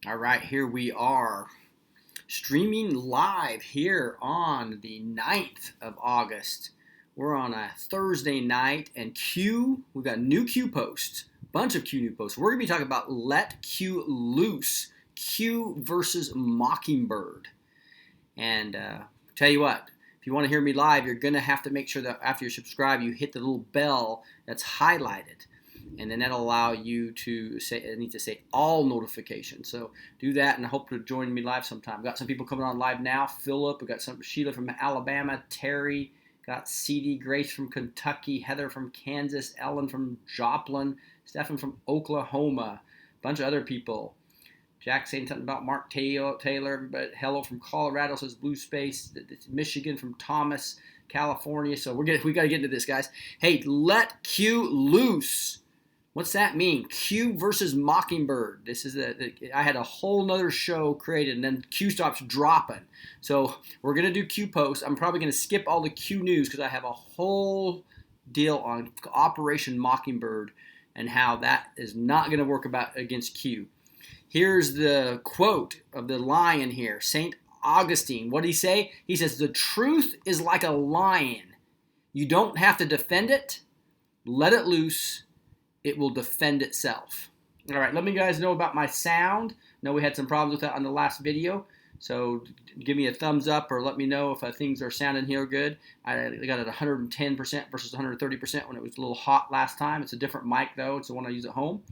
All right, here we are streaming live here on the 9th of August. We're on a Thursday night, and we've got new Q posts, bunch of Q new posts. We're going to be talking about Let Q Loose, Q versus Mockingbird. And tell you what, if you want to hear me live, you're going to have to make sure that after you subscribe, you hit the little bell that's highlighted. And then that'll allow you to say all notifications. So do that, and I hope to join me live sometime. We've got some people coming on live now. Philip, we got Sheila from Alabama, Terry, got CD, Grace from Kentucky, Heather from Kansas, Ellen from Joplin, Stephen from Oklahoma, a bunch of other people. Jack saying something about Mark Taylor. Everybody, hello from Colorado, says Blue Space. Michigan from Thomas, California. So we got to get into this, guys. Hey, let Q loose. What's that mean? Q versus Mockingbird. This is I had a whole nother show created, and then Q stops dropping. So we're gonna do Q posts. I'm probably gonna skip all the Q news because I have a whole deal on Operation Mockingbird and how that is not gonna work against Q. Here's the quote of the lion here, St. Augustine. What did he say? He says, "The truth is like a lion. You don't have to defend it. Let it loose. It will defend itself." All right, let me guys know about my sound. I know we had some problems with that on the last video, so give me a thumbs up or let me know if things are sounding here good. I got it 110% versus 130% when it was a little hot last time. It's a different mic though. It's the one I use at home.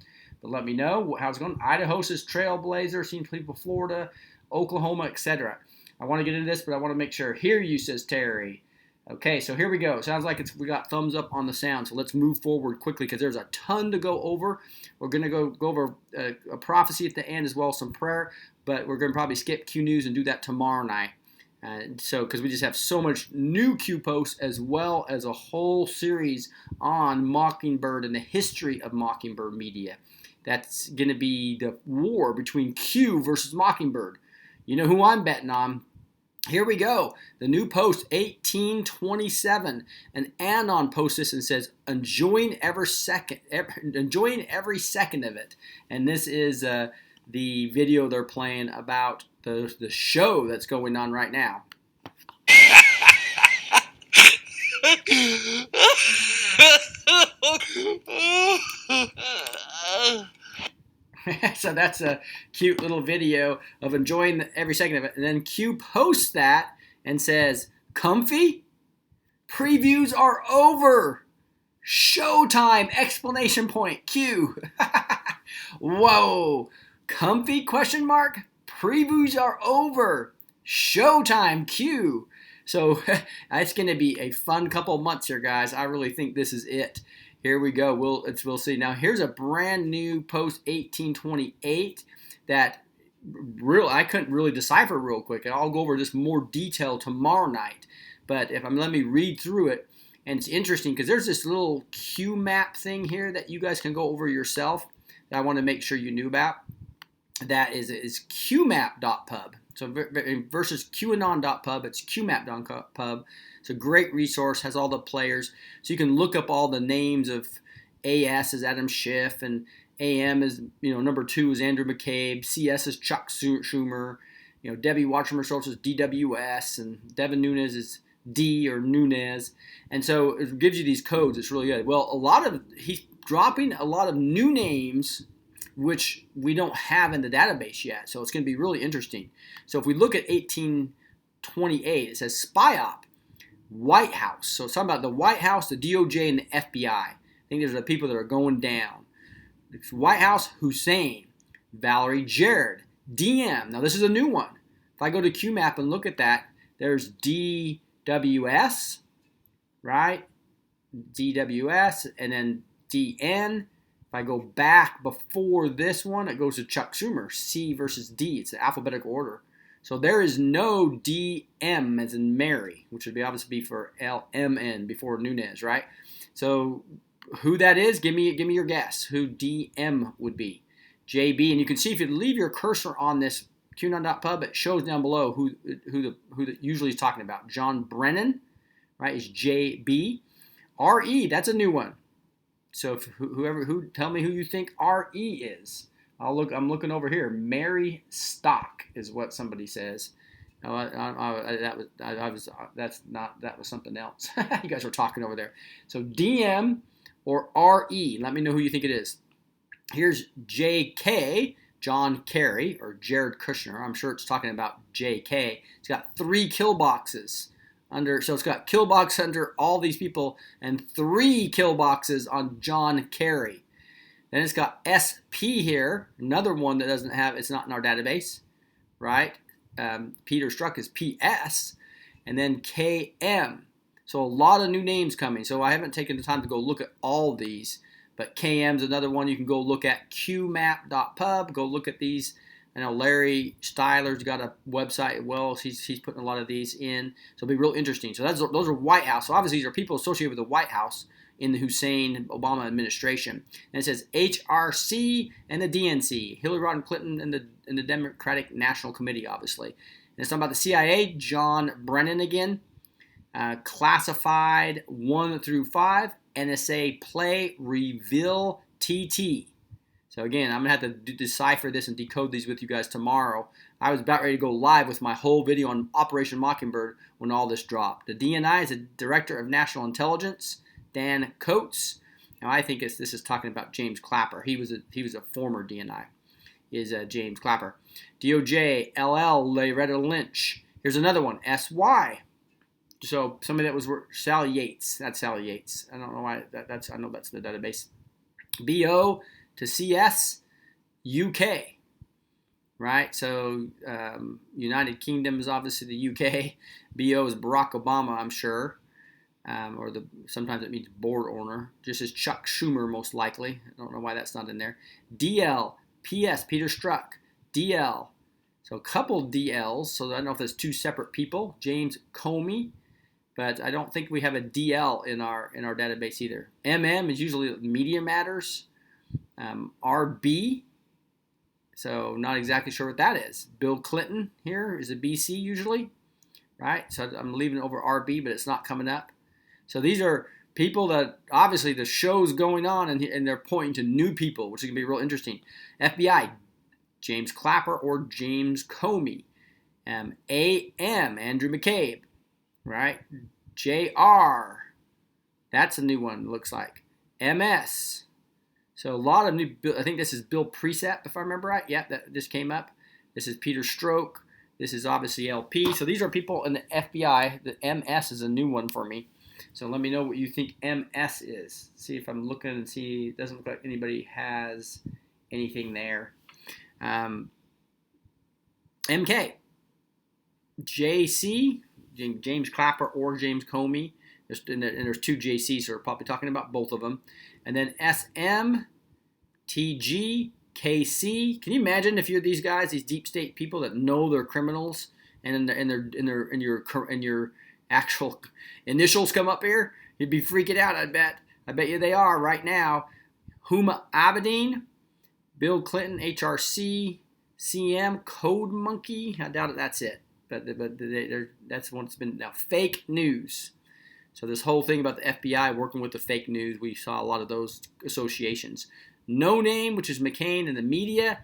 But let me know how's it going. Idaho says Trailblazer, seen people Florida, Oklahoma, etc. I want to get into this, but I want to make sure. Hear you, says Terry. Okay, so here we go. Sounds like we got thumbs up on the sound, so let's move forward quickly because there's a ton to go over. We're going to go over a prophecy at the end as well as some prayer, but we're going to probably skip Q News and do that tomorrow night. Because we just have so much new Q posts as well as a whole series on Mockingbird and the history of Mockingbird Media. That's going to be the war between Q versus Mockingbird. You know who I'm betting on. Here we go. The new post, 1827. An Anon posts this and says, enjoying every second of it. And this is the video they're playing about the show that's going on right now. So that's a cute little video of enjoying every second of it. And then Q posts that and says, comfy? Previews are over. Showtime! Exclamation point. Q. Whoa. Comfy? Question mark. Previews are over. Showtime. Q. So it's going to be a fun couple months here, guys. I really think this is it. Here we go. We'll see. Now, here's a brand new post, 1828, that I couldn't really decipher real quick. And I'll go over this more detail tomorrow night. But let me read through it. And it's interesting because there's this little Q map thing here that you guys can go over yourself that I want to make sure you knew about. That is qmap.pub. So versus QAnon.pub, it's qmap.pub. It's a great resource, has all the players. So you can look up all the names of AS is Adam Schiff, and AM is, number 2 is Andrew McCabe, CS is Chuck Schumer, Debbie Watchman Schultz is DWS, and Devin Nunes is D or Nunez. And so it gives you these codes. It's really good. Well, he's dropping a lot of new names which we don't have in the database yet. So it's going to be really interesting. So if we look at 1828, it says SPY-OP, White House. So it's talking about the White House, the DOJ, and the FBI. I think there's the people that are going down. It's White House, Hussein, Valerie Jarrett, DM. Now this is a new one. If I go to QMap and look at that, there's DWS, right? DWS, and then DN. If I go back before this one, it goes to Chuck Schumer, C versus D. It's the alphabetical order. So there is no DM as in Mary, which would obviously be for LMN before Nunez, right? So who that is, give me your guess. Who DM would be? JB, and you can see if you leave your cursor on this QAnon.pub, it shows down below who usually is talking about. John Brennan, right, is JB. RE, that's a new one. So tell me who you think RE is. I'm looking over here. Mary Stock is what somebody says. Oh, that was something else. You guys were talking over there. So DM or RE. Let me know who you think it is. Here's JK, John Kerry, or Jared Kushner. I'm sure it's talking about JK. It's got 3 kill boxes under. So it's got kill box under all these people and 3 kill boxes on John Kerry. Then it's got SP here, another one that doesn't have. It's not in our database, right? Peter Strzok is PS, and then KM. So a lot of new names coming. So I haven't taken the time to go look at all these, but KM's another one you can go look at. QMap.pub. Go look at these. I know Larry Styler's got a website. Well, he's putting a lot of these in. So it'll be real interesting. So those are White House. So obviously these are people associated with the White House in the Hussein Obama administration. And it says HRC and the DNC, Hillary Rodham Clinton and the Democratic National Committee, obviously. And it's talking about the CIA, John Brennan again, classified 1 through 5, NSA play, reveal, TT. So again, I'm going to have to decipher this and decode these with you guys tomorrow. I was about ready to go live with my whole video on Operation Mockingbird when all this dropped. The DNI is the Director of National Intelligence, Dan Coates. Now I think this is talking about James Clapper. He was a former DNI. Is James Clapper. DOJ, LL, Loretta Lynch. Here's another one, SY. So somebody that was Sally Yates. That's Sally Yates. I don't know why I know that's the database. BO to CS, UK. Right? So United Kingdom is obviously the UK. BO is Barack Obama, I'm sure. Sometimes it means board owner, just as Chuck Schumer most likely. I don't know why that's not in there. DL, PS, Peter Strzok, DL. So a couple DLs, so I don't know if there's 2 separate people. James Comey, but I don't think we have a DL in our database either. MM is usually Media Matters. RB, so not exactly sure what that is. Bill Clinton here is a BC usually, right? So I'm leaving it over RB, but it's not coming up. So these are people that obviously the show's going on and they're pointing to new people, which is going to be real interesting. FBI, James Clapper or James Comey. AM, Andrew McCabe, right? JR, that's a new one, looks like. MS. So a lot of new, I think this is Bill Precept, if I remember right. Yeah, that just came up. This is Peter Strzok. This is obviously LP. So these are people in the FBI. The MS is a new one for me. So let me know what you think MS is. See if I'm looking and see. It doesn't look like anybody has anything there. MK. JC. James Clapper or James Comey. There's 2 JCs, so we're probably talking about both of them. And then SM, TG, KC. Can you imagine if you're these guys, these deep state people that know they're criminals, and in your actual initials come up here? You'd be freaking out. I bet you they are right now. Huma Abedin, Bill Clinton, HRC, CM, Code Monkey. I doubt that's it, but that's one that's been now fake news. So this whole thing about the FBI working with the fake news, we saw a lot of those associations. No Name, which is McCain and the media.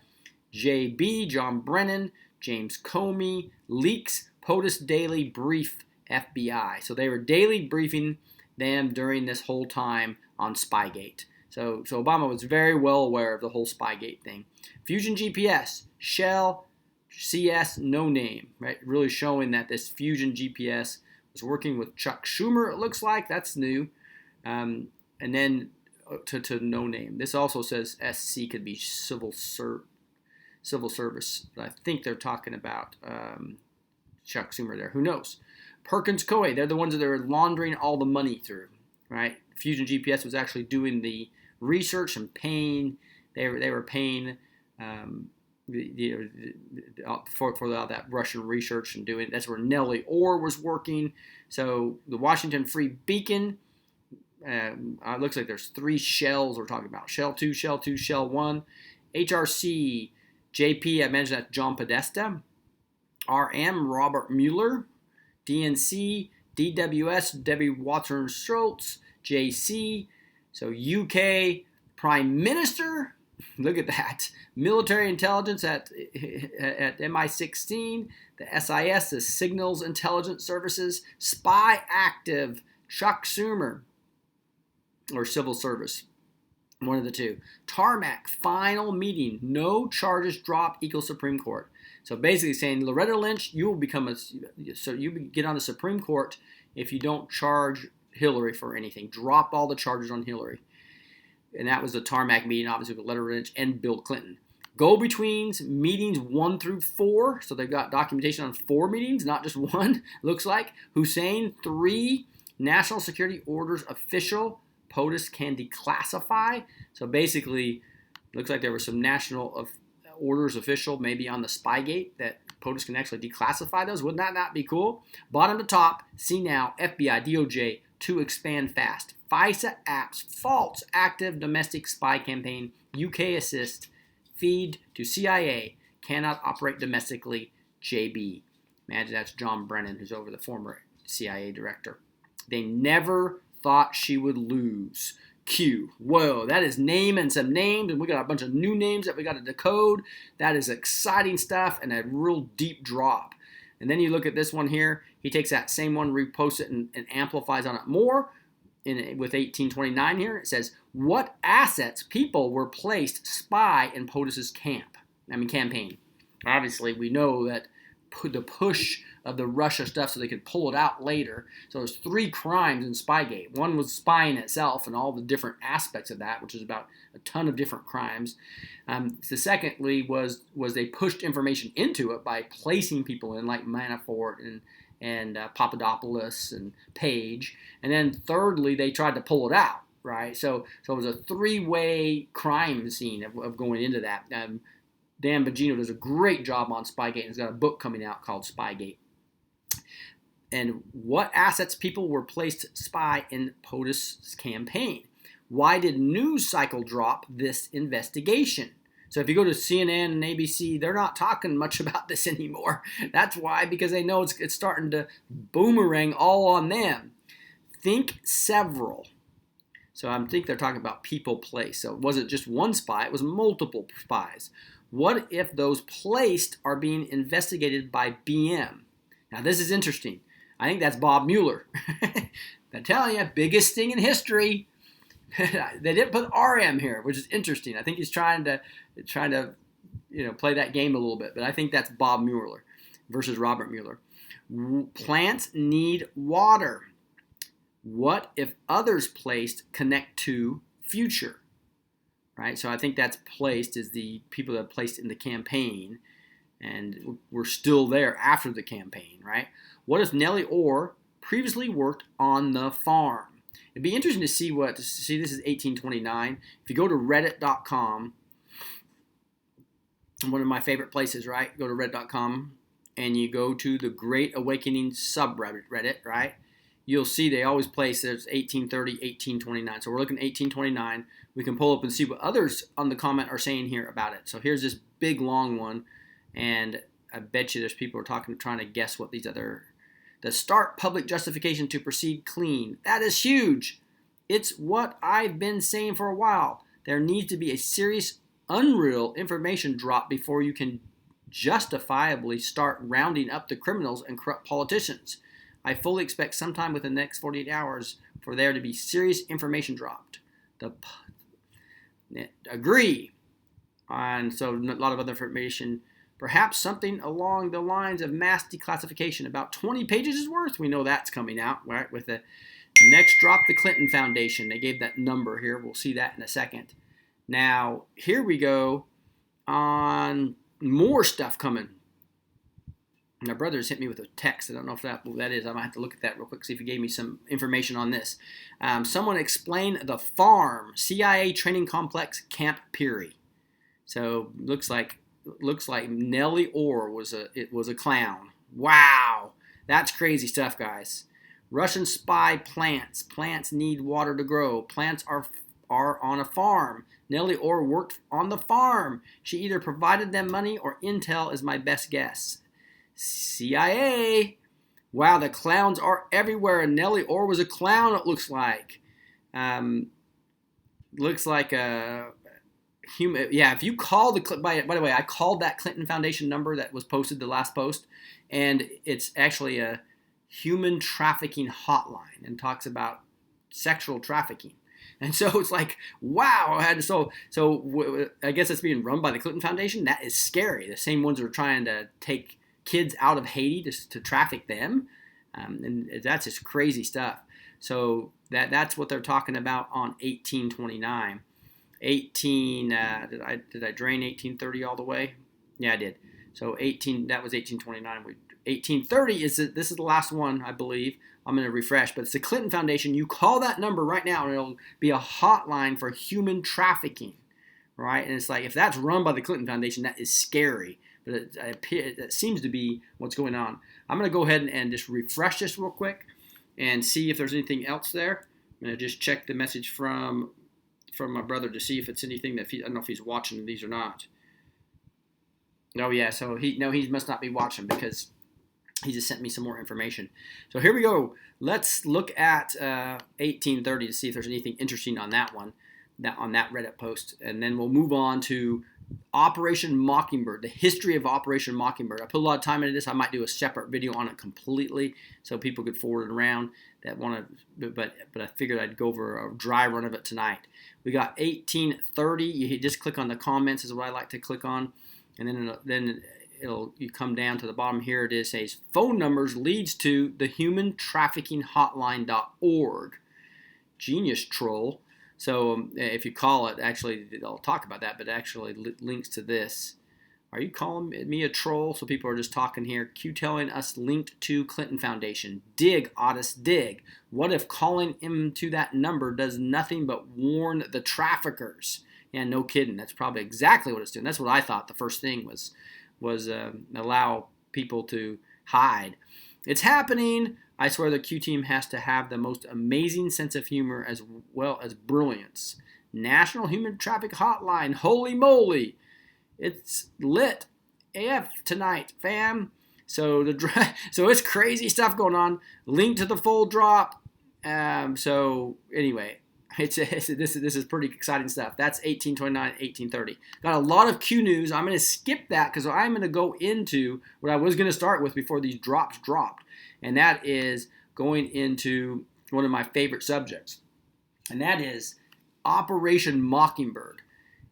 JB, John Brennan, James Comey, Leaks, POTUS Daily Brief, FBI. So they were daily briefing them during this whole time on Spygate. So Obama was very well aware of the whole Spygate thing. Fusion GPS, Shell, CS, No Name, right? Really showing that this Fusion GPS was working with Chuck Schumer, it looks like. That's new. And then to No Name. This also says SC could be civil service, but I think they're talking about Chuck Schumer there. Who knows? Perkins Coie, they're the ones that are laundering all the money through, right? Fusion GPS was actually doing the research and paying. They were paying for all that Russian research and doing. That's where Nellie Orr was working. So the Washington Free Beacon. It looks like there's 3 shells we're talking about. Shell 2, Shell 2, Shell 1. HRC, JP, I mentioned that John Podesta. RM, Robert Mueller. DNC, DWS, Debbie Watson Schultz. JC. So UK Prime Minister, Look at that. Military intelligence at MI16, the SIS, the Signals Intelligence Services, spy active, Chuck Schumer, or civil service, one of the two. Tarmac, final meeting, no charges dropped equals Supreme Court. So basically saying, Loretta Lynch, you will you get on the Supreme Court if you don't charge Hillary for anything. Drop all the charges on Hillary. And that was the tarmac meeting, obviously, with Loretta Lynch and Bill Clinton. Go-betweens, meetings 1 through 4. So they've got documentation on 4 meetings, not just one, looks like. Hussein, 3. National Security Orders official. POTUS can declassify. So basically, looks like there were some national orders official maybe on the Spygate that POTUS can actually declassify those. Would that not be cool? Bottom to top, see now, FBI, DOJ to expand fast. FISA apps, false active domestic spy campaign, UK assist, feed to CIA, cannot operate domestically, JB. Imagine that's John Brennan, who's over the former CIA director. They never thought she would lose. Q. Whoa, that is naming some names, and we got a bunch of new names that we got to decode. That is exciting stuff and a real deep drop. And then you look at this one here. He takes that same one, reposts it, and amplifies on it more. With 1829 here, it says, what assets, people were placed spy in POTUS's campaign. Obviously, we know that the push of the Russia stuff so they could pull it out later. So there's 3 crimes in Spygate. One was spying itself and all the different aspects of that, which is about a ton of different crimes. The secondly was they pushed information into it by placing people in, like Manafort and Papadopoulos and Page. And then thirdly, they tried to pull it out, right? So it was a 3-way crime scene of going into that. Dan Bongino does a great job on Spygate, and he's got a book coming out called Spygate. And what assets, people were placed spy in POTUS's campaign? Why did news cycle drop this investigation? So if you go to CNN and ABC, they're not talking much about this anymore. That's why, because they know it's starting to boomerang all on them. Think several. So I think they're talking about people placed. So it wasn't just one spy, it was multiple spies. What if those placed are being investigated by BM? Now this is interesting. I think that's Bob Mueller. I'm telling you, biggest thing in history. They didn't put RM here, which is interesting. I think he's trying to play that game a little bit. But I think that's Bob Mueller versus Robert Mueller. Plants need water. What if others placed connect to future? Right. So I think that's placed is the people that are placed in the campaign, and we're still there after the campaign. Right. What if Nellie Orr previously worked on the farm? It'd be interesting to see this is 1829. If you go to reddit.com, one of my favorite places, right? Go to reddit.com and you go to the Great Awakening subreddit, right? You'll see they always place there's 1830, 1829. So we're looking at 1829. We can pull up and see what others on the comment are saying here about it. So here's this big long one, and I bet you there's people who are trying to guess what these other. The start public justification to proceed clean. That is huge. It's what I've been saying for a while. There needs to be a serious, unreal information drop before you can justifiably start rounding up the criminals and corrupt politicians. I fully expect sometime within the next 48 hours for there to be serious information dropped. Agree. And so a lot of other information. Perhaps something along the lines of mass declassification. About 20 pages is worth. We know that's coming out, right? With the next drop, the Clinton Foundation. They gave that number here. We'll see that in a second. Now, here we go on more stuff coming. My brother's hit me with a text. I don't know if that is. I might have to look at that real quick, see if he gave me some information on this. Someone explain the farm, CIA training complex, Camp Peary. So looks like Nellie Orr was a clown. Wow, that's crazy stuff, guys. Russian spy plants. Plants need water to grow. Plants are on a farm. Nellie Orr worked on the farm. She either provided them money or intel is my best guess. CIA. Wow, the clowns are everywhere. And Nellie Orr was a clown, it looks like. Yeah, if you call by the way, I called that Clinton Foundation number that was posted, the last post, and it's actually a human trafficking hotline and talks about sexual trafficking. And so it's like, wow. I guess it's being run by the Clinton Foundation. That is scary. The same ones that are trying to take kids out of Haiti to traffic them, and that's just crazy stuff. So that's what they're talking about on 1829. 18 did I drain 1830 all the way? Yeah, I did. So that was 1829. 1830 this is the last one, I believe. I'm going to refresh, but it's the Clinton Foundation. You call that number right now, and it'll be a hotline for human trafficking, right? And it's like, if that's run by the Clinton Foundation, that is scary. But it seems to be what's going on. I'm going to go ahead and just refresh this real quick and see if there's anything else there. I'm going to just check the message from my brother to see if it's anything that I don't know if he's watching these or not. Oh yeah, so he must not be watching because he just sent me some more information. So here we go. Let's look at 1830 to see if there's anything interesting on that one, on that Reddit post, and then we'll move on to Operation Mockingbird, the history of Operation Mockingbird. I put a lot of time into this. I might do a separate video on it completely so people could forward it around that want to, but I figured I'd go over a dry run of it tonight. We got 1830. You just click on the comments is what I like to click on, and then you come down to the bottom here. It says phone numbers leads to the human trafficking hotline.org. Genius troll. So if you call it, actually, I'll talk about that, but it actually links to this. Are you calling me a troll? So people are just talking here. Q telling us linked to Clinton Foundation. Dig, Otis, dig. What if calling him to that number does nothing but warn the traffickers? Yeah, no kidding. That's probably exactly what it's doing. That's what I thought the first thing was allow people to hide. It's happening. I swear the Q team has to have the most amazing sense of humor as well as brilliance. National Human Traffic Hotline. Holy moly. It's lit AF tonight, fam. So it's crazy stuff going on. Link to the full drop. So anyway, this is pretty exciting stuff. That's 1829, 1830. Got a lot of Q news. I'm going to skip that because I'm going to go into what I was going to start with before these drops dropped. And that is going into one of my favorite subjects. And that is Operation Mockingbird.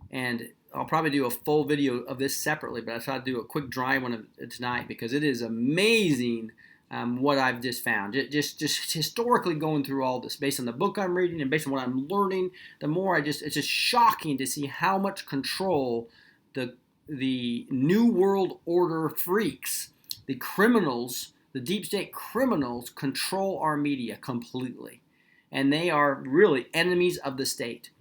And I'll probably do a full video of this separately, but I thought I'd do a quick dry one tonight because it is amazing what I've just found. Just historically going through all this based on the book I'm reading and based on what I'm learning, the more it's just shocking to see how much control the New World Order freaks, the criminals, the deep state criminals control our media completely. And they are really enemies of the state.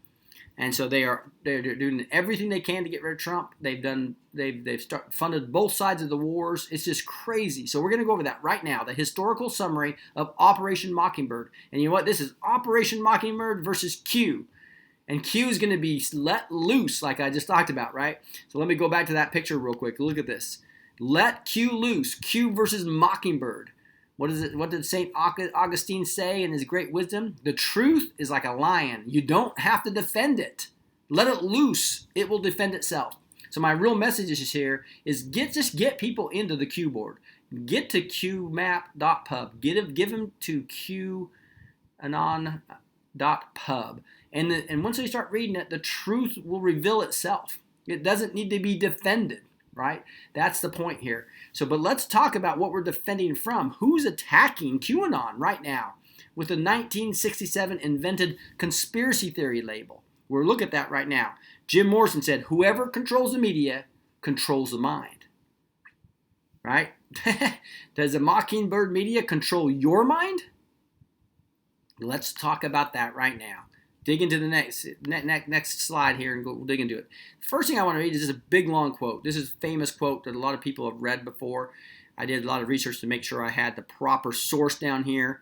And so they're doing everything they can to get rid of Trump. They've funded both sides of the wars. It's just crazy. So we're going to go over that right now, the historical summary of Operation Mockingbird. And you know what? This is Operation Mockingbird versus Q. And Q is going to be let loose like I just talked about, right? So let me go back to that picture real quick. Look at this. Let Q loose. Q versus Mockingbird. What is it? What did St. Augustine say in his great wisdom? The truth is like a lion. You don't have to defend it. Let it loose. It will defend itself. So my real message is just get people into the Q board. Get to qmap.pub. Give them to QAnon.pub. And once they start reading it, the truth will reveal itself. It doesn't need to be defended. Right? That's the point here. But let's talk about what we're defending from. Who's attacking QAnon right now with the 1967 invented conspiracy theory label? We'll look at that right now. Jim Morrison said, whoever controls the media controls the mind. Right? Does the Mockingbird Media control your mind? Let's talk about that right now. Dig into the next slide here and we'll dig into it. First thing I want to read is just a big long quote. This is a famous quote that a lot of people have read before. I did a lot of research to make sure I had the proper source down here.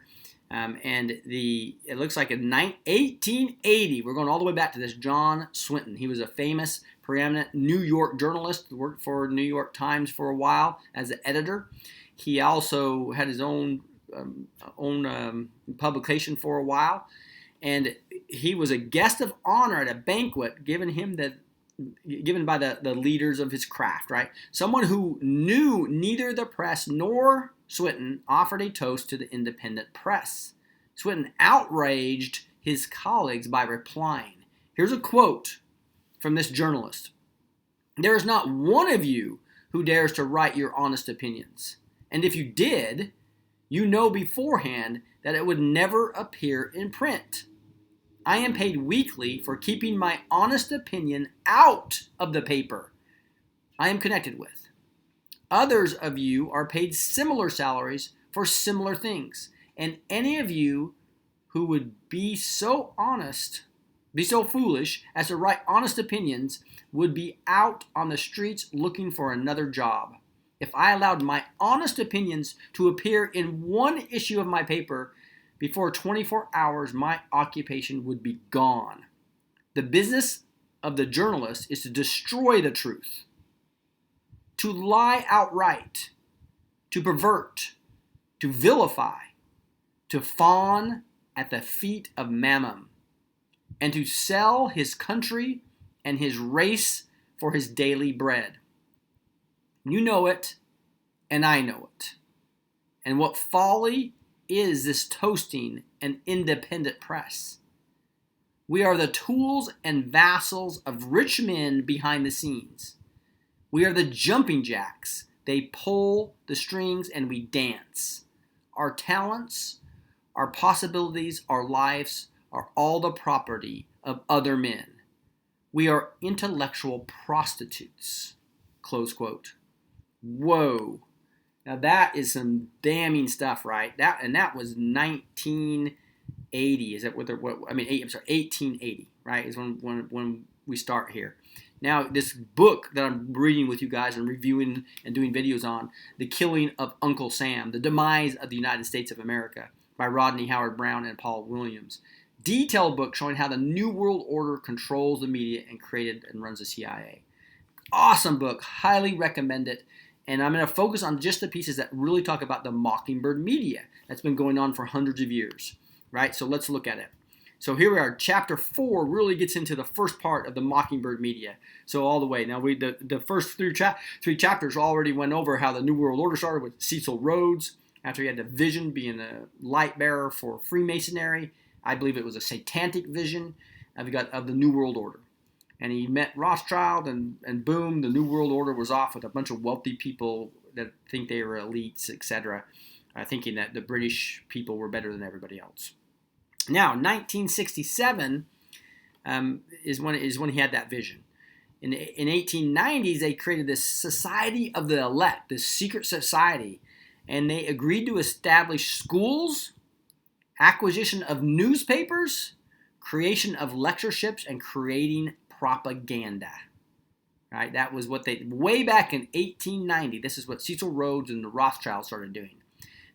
It looks like in 1880, we're going all the way back to this John Swinton. He was a famous, preeminent New York journalist, worked for New York Times for a while as an editor. He also had his own publication for a while. And he was a guest of honor at a banquet, giving him given by the leaders of his craft, right? Someone who knew neither the press nor Swinton offered a toast to the independent press. Swinton outraged his colleagues by replying. Here's a quote from this journalist. "There is not one of you who dares to write your honest opinions. And if you did, you know beforehand that it would never appear in print. I am paid weekly for keeping my honest opinion out of the paper I am connected with. Others of you are paid similar salaries for similar things. And any of you who would be so foolish as to write honest opinions would be out on the streets looking for another job. If I allowed my honest opinions to appear in one issue of my paper, before 24 hours, my occupation would be gone. The business of the journalist is to destroy the truth, to lie outright, to pervert, to vilify, to fawn at the feet of Mammon, and to sell his country and his race for his daily bread. You know it, and I know it. And what folly is this toasting an independent press? We are the tools and vassals of rich men behind the scenes. We are the jumping jacks. They pull the strings and we dance. Our talents, our possibilities, our lives are all the property of other men. We are intellectual prostitutes." Close quote. Whoa. Now that is some damning stuff, right? That was 1980. Is that what? 1880, right? Is when we start here. Now, this book that I'm reading with you guys and reviewing and doing videos on, The Killing of Uncle Sam, The Demise of the United States of America, by Rodney Howard Brown and Paul Williams. Detailed book showing how the New World Order controls the media and created and runs the CIA. Awesome book. Highly recommend it. And I'm going to focus on just the pieces that really talk about the Mockingbird Media that's been going on for hundreds of years, right? So let's look at it. So here we are. Chapter 4 really gets into the first part of the Mockingbird Media. So all the way. Now, the first three chapters already went over how the New World Order started with Cecil Rhodes, after he had the vision being a light bearer for Freemasonry. I believe it was a satanic vision of the New World Order. And he met Rothschild, and boom, the New World Order was off with a bunch of wealthy people that think they were elites, etc., thinking that the British people were better than everybody else. Now, 1967 is when he had that vision. In 1890s, they created this Society of the Elect, this secret society, and they agreed to establish schools, acquisition of newspapers, creation of lectureships, and creating propaganda. Right? That was what they, way back in 1890, this is what Cecil Rhodes and the Rothschilds started doing.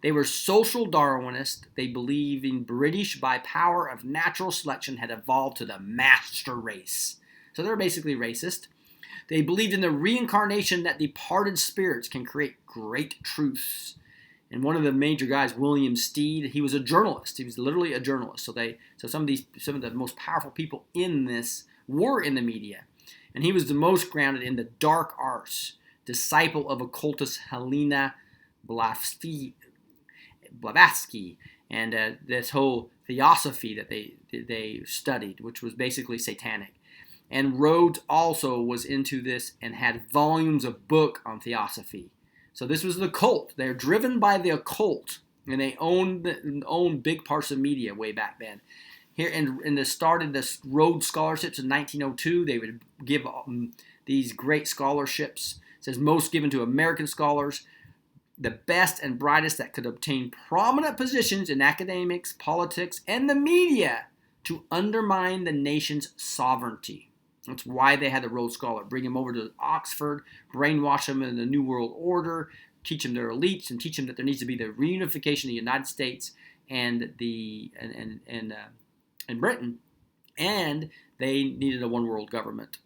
They were social Darwinists. They believed in British by power of natural selection had evolved to the master race. So they're basically racist. They believed in the reincarnation that departed spirits can create great truths. And one of the major guys, William Stead, he was a journalist. He was literally a journalist. So some of the most powerful people in this were in the media. And he was the most grounded in the dark arts, disciple of occultist Helena Blavatsky, and this whole theosophy that they studied, which was basically satanic. And Rhodes also was into this and had volumes of book on theosophy. So this was the cult. They're driven by the occult, and they owned big parts of media way back then. Here and they started the Rhodes Scholarships in 1902. They would give these great scholarships. It says most given to American scholars, the best and brightest that could obtain prominent positions in academics, politics, and the media to undermine the nation's sovereignty. That's why they had the Rhodes Scholar. Bring them over to Oxford, brainwash them in the New World Order, teach them they're elites, and teach them that there needs to be the reunification of the United States and Britain, and they needed a one-world government.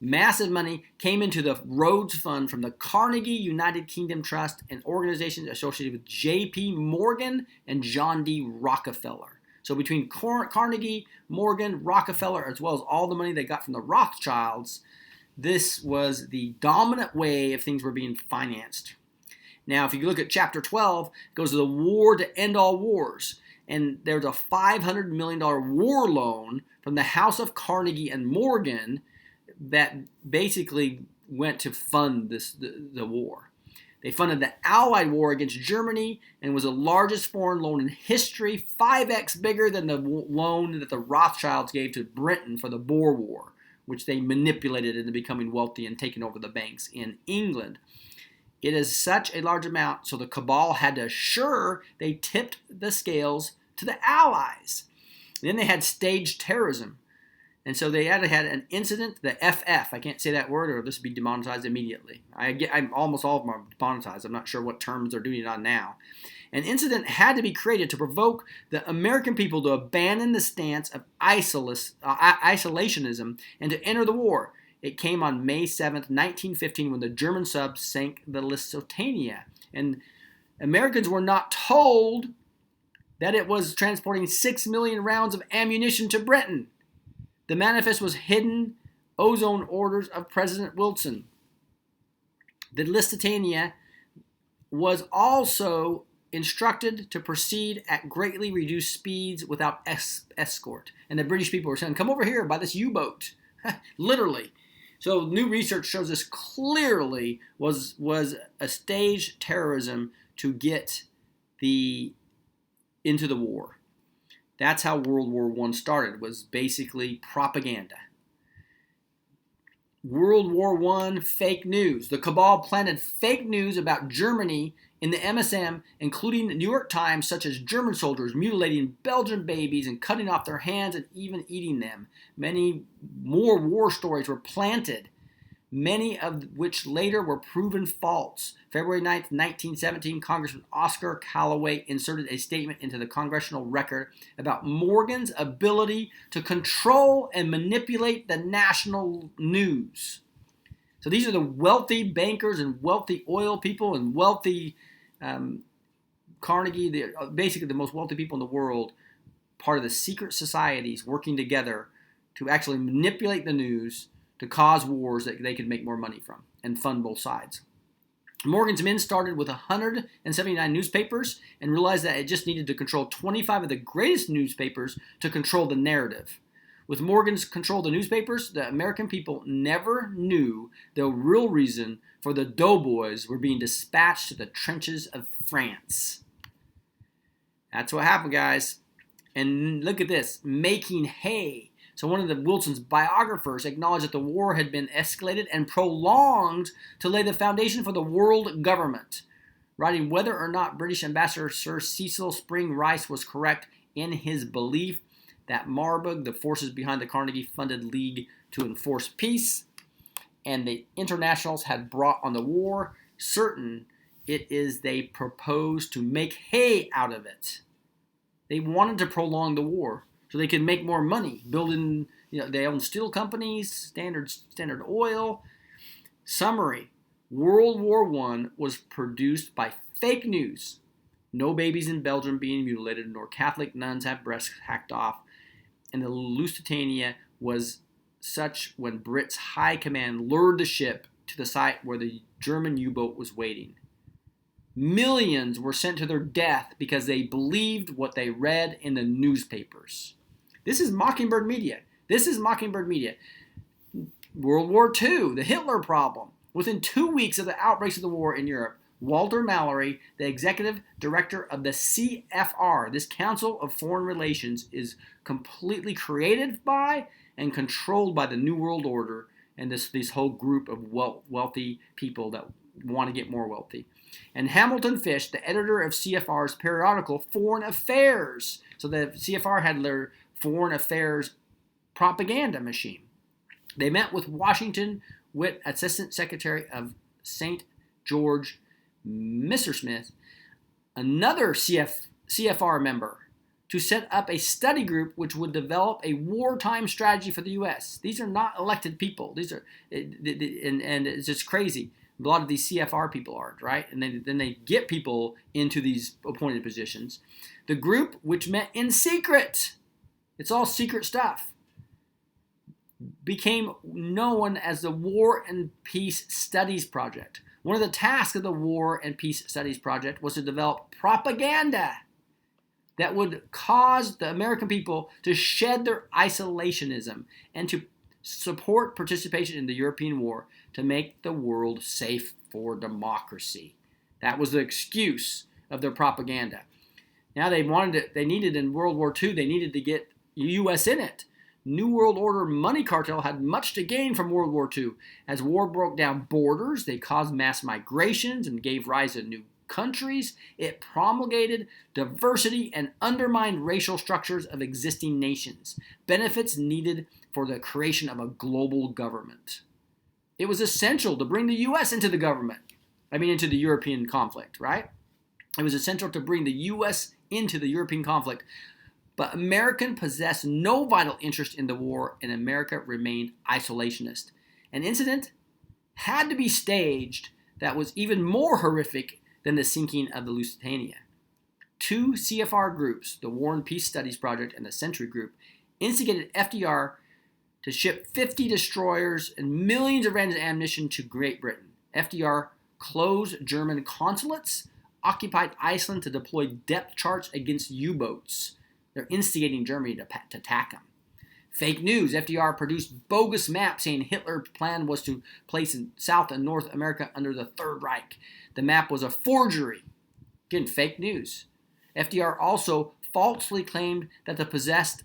Massive money came into the Rhodes Fund from the Carnegie United Kingdom Trust and organizations associated with J.P. Morgan and John D. Rockefeller. So between Carnegie, Morgan, Rockefeller, as well as all the money they got from the Rothschilds, this was the dominant way of things were being financed. Now, if you look at chapter 12, it goes to the war to end all wars. And there's a $500 million war loan from the House of Carnegie and Morgan that basically went to fund the war. They funded the Allied war against Germany and was the largest foreign loan in history, 5x bigger than the loan that the Rothschilds gave to Britain for the Boer War, which they manipulated into becoming wealthy and taking over the banks in England. It is such a large amount, so the cabal had to assure they tipped the scales to the Allies. And then they had staged terrorism. And so they had an incident, the FF, I can't say that word or this would be demonetized immediately. I'm almost all of them are demonetized. I'm not sure what terms they're doing it on now. An incident had to be created to provoke the American people to abandon the stance of isolationism and to enter the war. It came on May 7th, 1915, when the German subs sank the Lusitania. And Americans were not told that it was transporting 6 million rounds of ammunition to Britain. The manifest was hidden ozone orders of President Wilson. The Lusitania was also instructed to proceed at greatly reduced speeds without escort. And the British people were saying, come over here by this U-boat. Literally. So new research shows this clearly was a staged terrorism to get into the war. That's how World War I started, was basically propaganda. World War I, fake news. The cabal planted fake news about Germany in the MSM, including the New York Times, such as German soldiers mutilating Belgian babies and cutting off their hands and even eating them. Many more war stories were planted, many of which later were proven false. February 9th, 1917, Congressman Oscar Callaway inserted a statement into the Congressional Record about Morgan's ability to control and manipulate the national news. So these are the wealthy bankers and wealthy oil people and wealthy Carnegie, basically the most wealthy people in the world, part of the secret societies working together to actually manipulate the news to cause wars that they could make more money from and fund both sides. Morgan's men started with 179 newspapers and realized that it just needed to control 25 of the greatest newspapers to control the narrative. With Morgan's control of the newspapers, the American people never knew the real reason for the doughboys were being dispatched to the trenches of France. That's what happened, guys. And look at this, making hay. So one of the Wilson's biographers acknowledged that the war had been escalated and prolonged to lay the foundation for the world government, writing whether or not British Ambassador Sir Cecil Spring Rice was correct in his belief that Marburg, the forces behind the Carnegie-funded League to Enforce Peace, and the internationals had brought on the war. Certain it is they proposed to make hay out of it. They wanted to prolong the war so they could make more money, building, they own steel companies, Standard Oil. Summary, World War I was produced by fake news. No babies in Belgium being mutilated, nor Catholic nuns have breasts hacked off. And the Lusitania was such when Brits' high command lured the ship to the site where the German U-boat was waiting. Millions were sent to their death because they believed what they read in the newspapers. This is Mockingbird Media. World War II, the Hitler problem. Within 2 weeks of the outbreaks of the war in Europe, Walter Mallory, the executive director of the CFR, this Council of Foreign Relations, is completely created by and controlled by the New World Order and this whole group of wealthy people that want to get more wealthy. And Hamilton Fish, the editor of CFR's periodical Foreign Affairs. So the CFR had their foreign affairs propaganda machine. They met with Washington Witt, Assistant Secretary of St. George Messersmith, another CFR member, to set up a study group which would develop a wartime strategy for the U.S. These are not elected people. These are, and it's just crazy. A lot of these CFR people aren't, right? And then they get people into these appointed positions. The group, which met in secret, it's all secret stuff, became known as the War and Peace Studies Project. One of the tasks of the War and Peace Studies Project was to develop propaganda that would cause the American people to shed their isolationism and to support participation in the European war to make the world safe for democracy. That was the excuse of their propaganda. Now they needed in World War II, they needed to get the U.S. in it. New World Order money cartel had much to gain from World War II. As war broke down borders, they caused mass migrations and gave rise to new countries. It promulgated diversity and undermined racial structures of existing nations, benefits needed for the creation of a global government. It was essential to bring the U.S. into into the European conflict, right? It was essential to bring the U.S. into the European conflict. But America possessed no vital interest in the war, and America remained isolationist. An incident had to be staged that was even more horrific than the sinking of the Lusitania. Two CFR groups, the War and Peace Studies Project and the Century Group, instigated FDR to ship 50 destroyers and millions of rounds of ammunition to Great Britain. FDR closed German consulates, occupied Iceland to deploy depth charts against U-boats. They're instigating Germany to attack them. Fake news. FDR produced bogus maps saying Hitler's plan was to place South and North America under the Third Reich. The map was a forgery. Again, fake news. FDR also falsely claimed that they possessed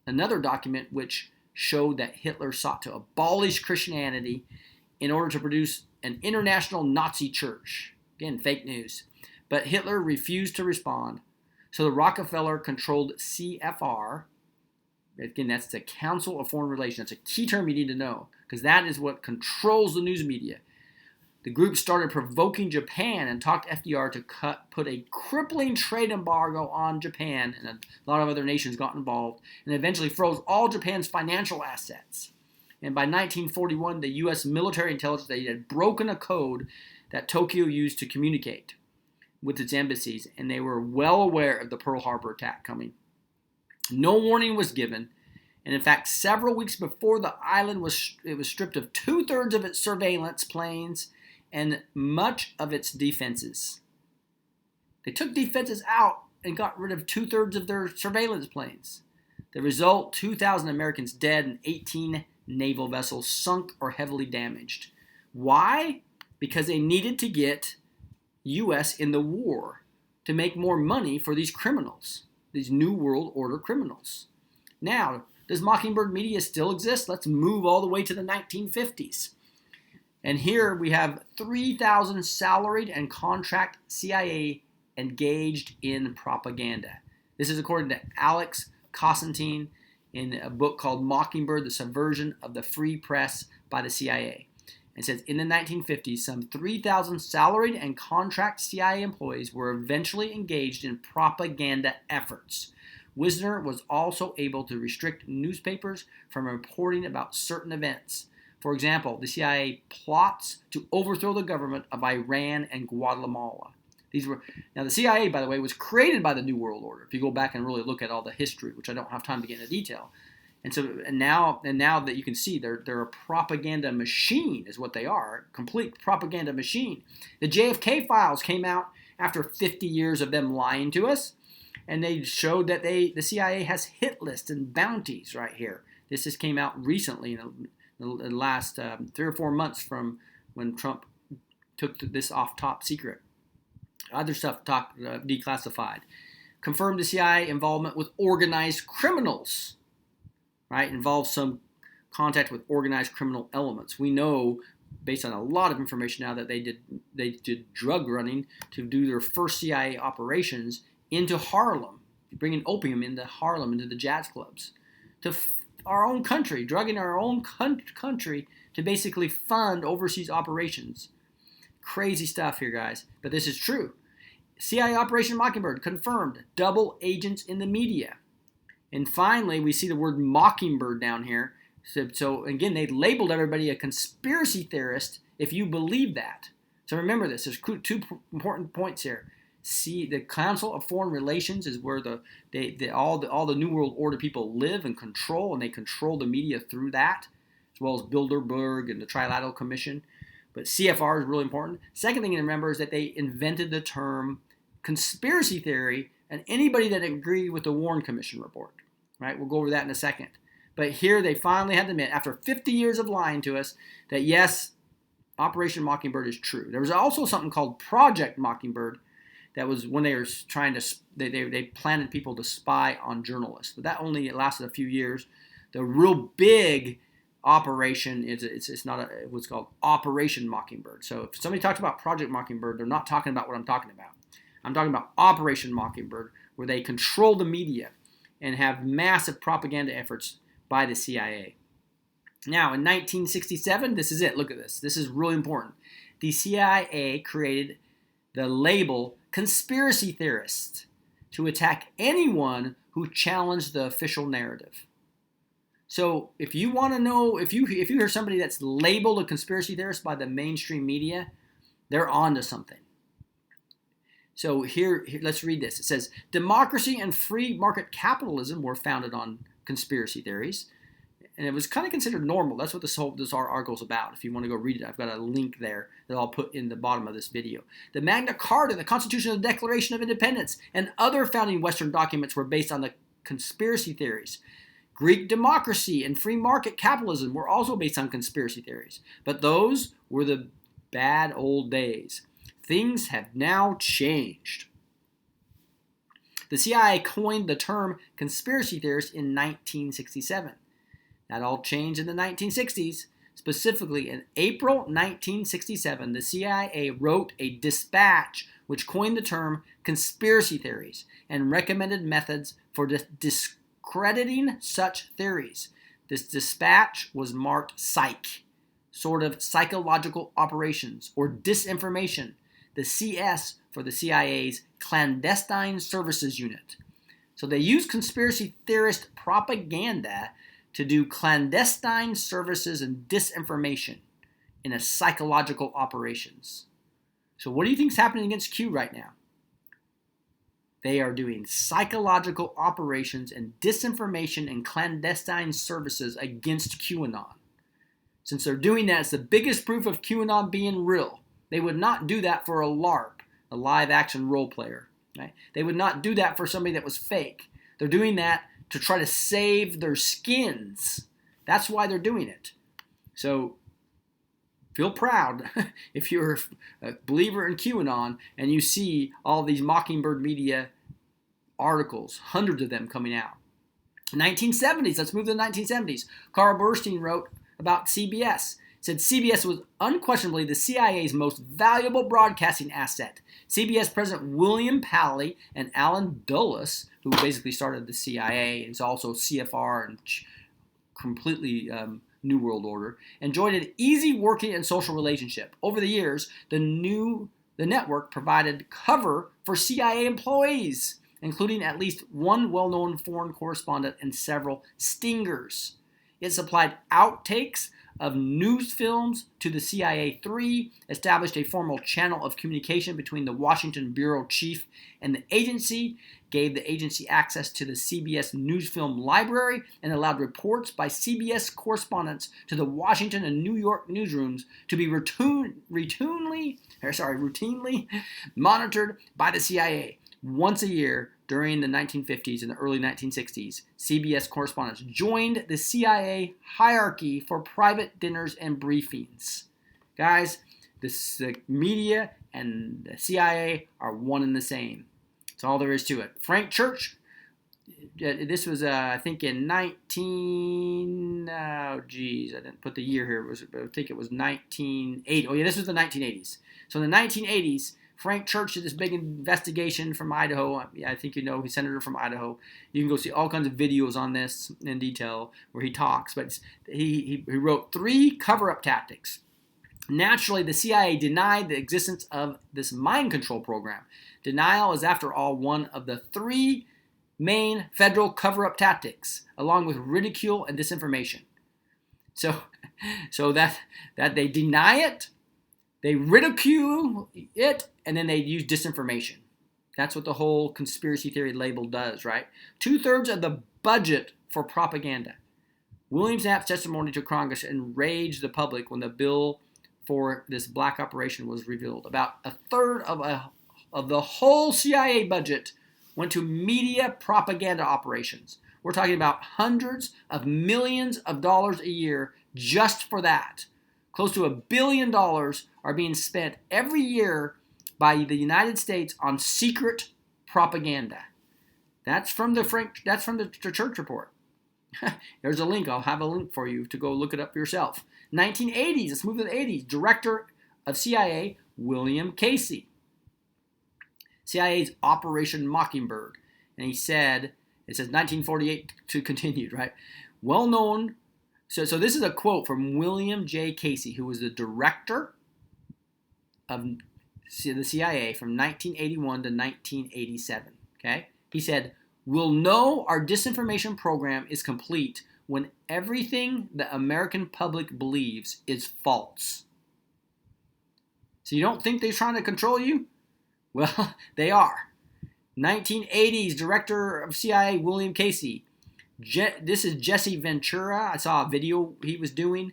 another document which showed that Hitler sought to abolish Christianity in order to produce an international Nazi church. Again, fake news. But Hitler refused to respond. So the Rockefeller-controlled CFR, again, that's the Council of Foreign Relations. That's a key term you need to know because that is what controls the news media. The group started provoking Japan and talked FDR to put a crippling trade embargo on Japan, and a lot of other nations got involved, and eventually froze all Japan's financial assets. And by 1941, the U.S. military intelligence had broken a code that Tokyo used to communicate with its embassies, and they were well aware of the Pearl Harbor attack coming. No warning was given, and in fact, several weeks before the island was stripped of 2/3 of its surveillance planes and much of its defenses. They took defenses out and got rid of 2/3 of their surveillance planes. The result, 2,000 Americans dead and 18 naval vessels sunk or heavily damaged. Why? Because they needed to get U.S. in the war to make more money for these criminals, these New World Order criminals. Now, does Mockingbird Media still exist? Let's move all the way to the 1950s. And here we have 3,000 salaried and contract CIA engaged in propaganda. This is according to Alex Constantine in a book called Mockingbird, The Subversion of the Free Press by the CIA. It says, in the 1950s, some 3,000 salaried and contract CIA employees were eventually engaged in propaganda efforts. Wisner was also able to restrict newspapers from reporting about certain events. For example, the CIA plots to overthrow the government of Iran and Guatemala. Now, the CIA, by the way, was created by the New World Order. If you go back and really look at all the history, which I don't have time to get into detail. And now that you can see, they're a propaganda machine, is what they are, a complete propaganda machine. The JFK Files came out after 50 years of them lying to us, and they showed that the CIA has Hitlists and bounties right here. This just came out recently in the last 3 or 4 months from when Trump took this off top secret. Other stuff declassified. Confirmed the CIA involvement with organized criminals. Right, involves some contact with organized criminal elements. We know, based on a lot of information now, that they did drug running to do their first CIA operations into Harlem, bringing opium into Harlem, into the jazz clubs, to our own country, drugging our own country to basically fund overseas operations. Crazy stuff here, guys, but this is true. CIA Operation Mockingbird confirmed. Double agents in the media. And finally, we see the word Mockingbird down here. So again, they labeled everybody a conspiracy theorist if you believe that. So remember this. There's two important points here. The Council of Foreign Relations is where all the New World Order people live and control, and they control the media through that, as well as Bilderberg and the Trilateral Commission. But CFR is really important. Second thing to remember is that they invented the term conspiracy theory and anybody that agreed with the Warren Commission report. Right? We'll go over that in a second. But here they finally had to admit, after 50 years of lying to us, that yes, Operation Mockingbird is true. There was also something called Project Mockingbird. That was when they were trying to, they planted people to spy on journalists. But that only lasted a few years. The real big operation it's not what's called Operation Mockingbird. So if somebody talks about Project Mockingbird, they're not talking about what I'm talking about. I'm talking about Operation Mockingbird, where they control the media and have massive propaganda efforts by the CIA. Now, in 1967, this is it. Look at this. This is really important. The CIA created the label conspiracy theorist to attack anyone who challenged the official narrative. So if you want to know, if you hear somebody that's labeled a conspiracy theorist by the mainstream media, they're on to something. So here, let's read this. It says, democracy and free market capitalism were founded on conspiracy theories. And it was kind of considered normal. That's what this article is about. If you want to go read it, I've got a link there that I'll put in the bottom of this video. The Magna Carta, the Constitution of the Declaration of Independence, and other founding Western documents were based on the conspiracy theories. Greek democracy and free market capitalism were also based on conspiracy theories. But those were the bad old days. Things have now changed. The CIA coined the term conspiracy theorist in 1967. That all changed in the 1960s. Specifically, in April 1967, the CIA wrote a dispatch which coined the term conspiracy theories and recommended methods for discrediting such theories. This dispatch was marked Psych, sort of psychological operations, or disinformation, the CS for the CIA's clandestine services unit. So they used conspiracy theorist propaganda to do clandestine services and disinformation in a psychological operations. So what do you think is happening against Q right now? They are doing psychological operations and disinformation and clandestine services against QAnon. Since they're doing that, it's the biggest proof of QAnon being real. They would not do that for a LARP, a live action role player. Right? They would not do that for somebody that was fake. They're doing that to try to save their skins. That's why they're doing it. So feel proud if you're a believer in QAnon and you see all these Mockingbird Media articles, hundreds of them coming out. 1970s, let's move to the 1970s. Carl Bernstein wrote about CBS. Said CBS was unquestionably the CIA's most valuable broadcasting asset. CBS President William Paley and Alan Dulles, who basically started the CIA, is also CFR and completely New World Order, enjoyed an easy working and social relationship. Over the years, the network provided cover for CIA employees, including at least one well-known foreign correspondent and several stingers. It supplied outtakes of news films to the CIA-3, established a formal channel of communication between the Washington bureau chief and the agency, gave the agency access to the CBS news film library, and allowed reports by CBS correspondents to the Washington and New York newsrooms to be routinely monitored by the CIA. Once a year during the 1950s and the early 1960s, CBS correspondents joined the CIA hierarchy for private dinners and briefings. Guys, the media and the CIA are one and the same. That's all there is to it. Frank Church, this was, I think, in I didn't put the year here. I think it was 1980. Oh, yeah, this was the 1980s. So in the 1980s, Frank Church did this big investigation from Idaho. I think you know he's senator from Idaho. You can go see all kinds of videos on this in detail where he talks. But he wrote 3 cover-up tactics. Naturally, the CIA denied the existence of this mind control program. Denial is, after all, one of the 3 main federal cover-up tactics, along with ridicule and disinformation. So that they deny it, they ridicule it, and then they use disinformation. That's what the whole conspiracy theory label does, right? 2/3 of the budget for propaganda. William Knapp's testimony to Congress enraged the public when the bill for this black operation was revealed. About a third of the whole CIA budget went to media propaganda operations. We're talking about hundreds of millions of dollars a year just for that. Close to $1 billion are being spent every year by the United States on secret propaganda. That's from the Church Report. There's a link. I'll have a link for you to go look it up yourself. 1980s. Let's move to the 80s. Director of CIA, William Casey. CIA's Operation Mockingbird. And he said, it says 1948 to continued, right? Well known. So this is a quote from William J. Casey, who was the director of the CIA from 1981 to 1987. Okay? He said, "We'll know our disinformation program is complete when everything the American public believes is false." So you don't think they're trying to control you? Well, they are. 1980s, Director of CIA, William Casey. This is Jesse Ventura. I saw a video he was doing.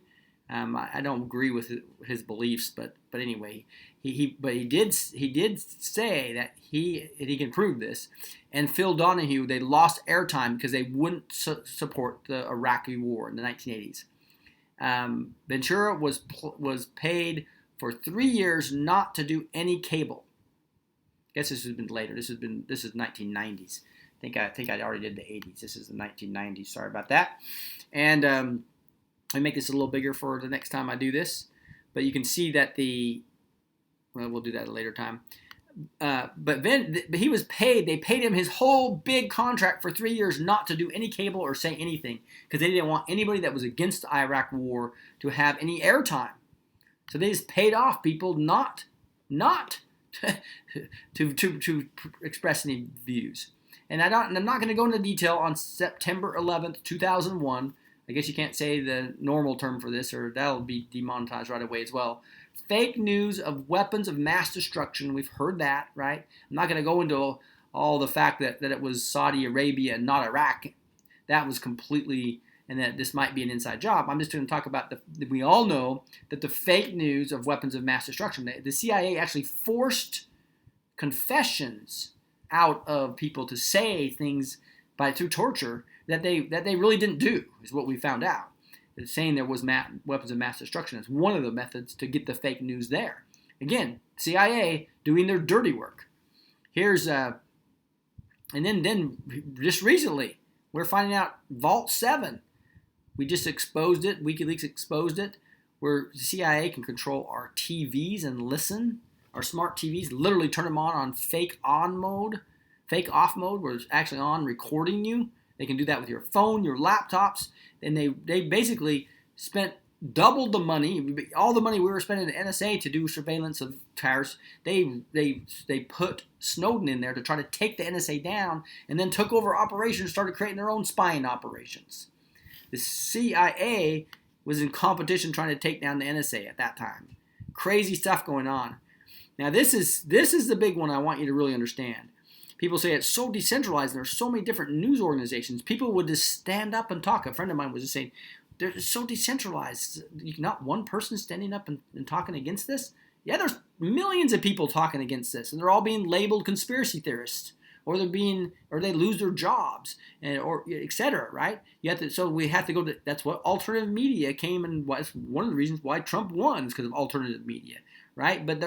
I don't agree with his beliefs, but anyway, he did say that he can prove this. And Phil Donahue, they lost airtime because they wouldn't support the Iraqi war in the 1980s. Ventura was paid for 3 years not to do any cable. I guess this has been later. This is 1990s. I think I already did the 80s. This is the 1990s. Sorry about that. And I make this a little bigger for the next time I do this. But you can see that we'll do that at a later time. But he was paid. They paid him his whole big contract for 3 years not to do any cable or say anything because they didn't want anybody that was against the Iraq war to have any airtime. So they just paid off people not to express any views. And I'm not going to go into detail on September 11th, 2001. I guess you can't say the normal term for this, or that'll be demonetized right away as well. Fake news of weapons of mass destruction. We've heard that, right? I'm not going to go into all the fact that it was Saudi Arabia and not Iraq. That was completely, and that this might be an inside job. I'm just going to talk about we all know that the fake news of weapons of mass destruction. The CIA actually forced confessions out of people to say things through torture that they really didn't do, is what we found out. It's saying there was weapons of mass destruction is one of the methods to get the fake news there. Again, CIA doing their dirty work. Here's and then just recently we're finding out Vault 7. We just exposed it. WikiLeaks exposed it, where the CIA can control our TVs and listen. Our smart TVs, literally turn them on fake off mode, where it's actually on recording you. They can do that with your phone, your laptops, and they basically spent doubled the money, all the money we were spending at NSA to do surveillance of towers. They put Snowden in there to try to take the NSA down, and then took over operations, started creating their own spying operations. The CIA was in competition trying to take down the NSA at that time. Crazy stuff going on. Now this is the big one I want you to really understand. People say it's so decentralized and there's so many different news organizations. People would just stand up and talk. A friend of mine was just saying, they're so decentralized. Not one person standing up and talking against this? Yeah, there's millions of people talking against this, and they're all being labeled conspiracy theorists, or they lose their jobs, or etc. Right? So we have to go to. That's what alternative media came, and was one of the reasons why Trump won is because of alternative media, right? But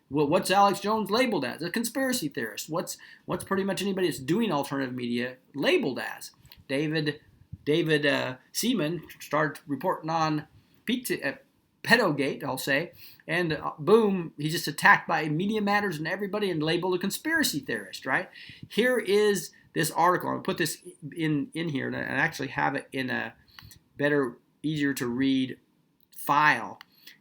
what's Alex Jones labeled as? A conspiracy theorist. What's pretty much anybody that's doing alternative media labeled as? David Seaman started reporting on Pedogate, I'll say, and boom, he's just attacked by Media Matters and everybody and labeled a conspiracy theorist, right? Here is this article. I'll put this in here and actually have it in a better, easier to read file.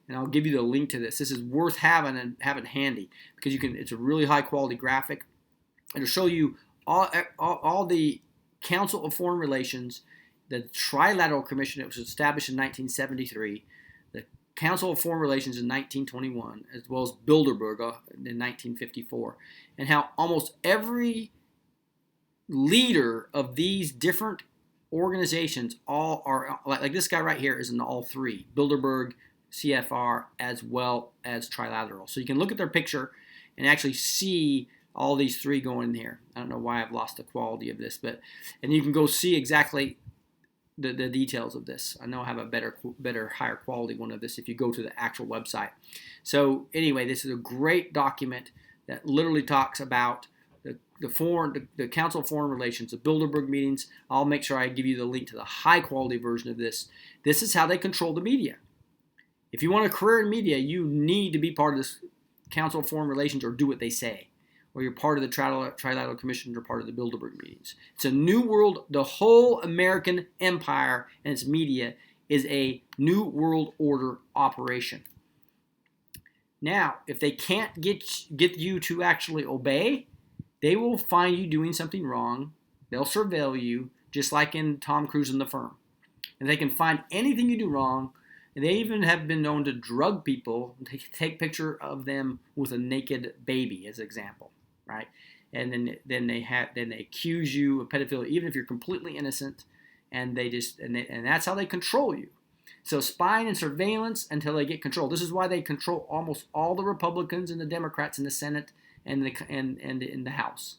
And I'll give you the link to this. This is worth having handy because it's a really high quality graphic. It'll show you all the Council of Foreign Relations, the Trilateral Commission that was established in 1973, the Council of Foreign Relations in 1921, as well as Bilderberg in 1954, and how almost every leader of these different organizations all are, like this guy right here is in all three, Bilderberg, CFR, as well as Trilateral. So you can look at their picture and actually see all these three going in here. I don't know why I've lost the quality of this, and you can go see exactly the details of this. I know I have a better, higher quality one of this if you go to the actual website. So anyway, this is a great document that literally talks about the Council of Foreign Relations, the Bilderberg meetings. I'll make sure I give you the link to the high quality version of this. This is how they control the media. If you want a career in media, you need to be part of this Council of Foreign Relations or do what they say. Or you're part of the Trilateral Commission or part of the Bilderberg meetings. It's a new world. The whole American empire and its media is a new world order operation. Now, if they can't get you to actually obey, they will find you doing something wrong. They'll surveil you, just like in Tom Cruise and The Firm. And they can find anything you do wrong. And they even have been known to drug people, take a picture of them with a naked baby as an example. Right, and then they accuse you of pedophilia, even if you're completely innocent, and that's how they control you. So spying and surveillance until they get control. This is why they control almost all the Republicans and the Democrats in the Senate and in the House.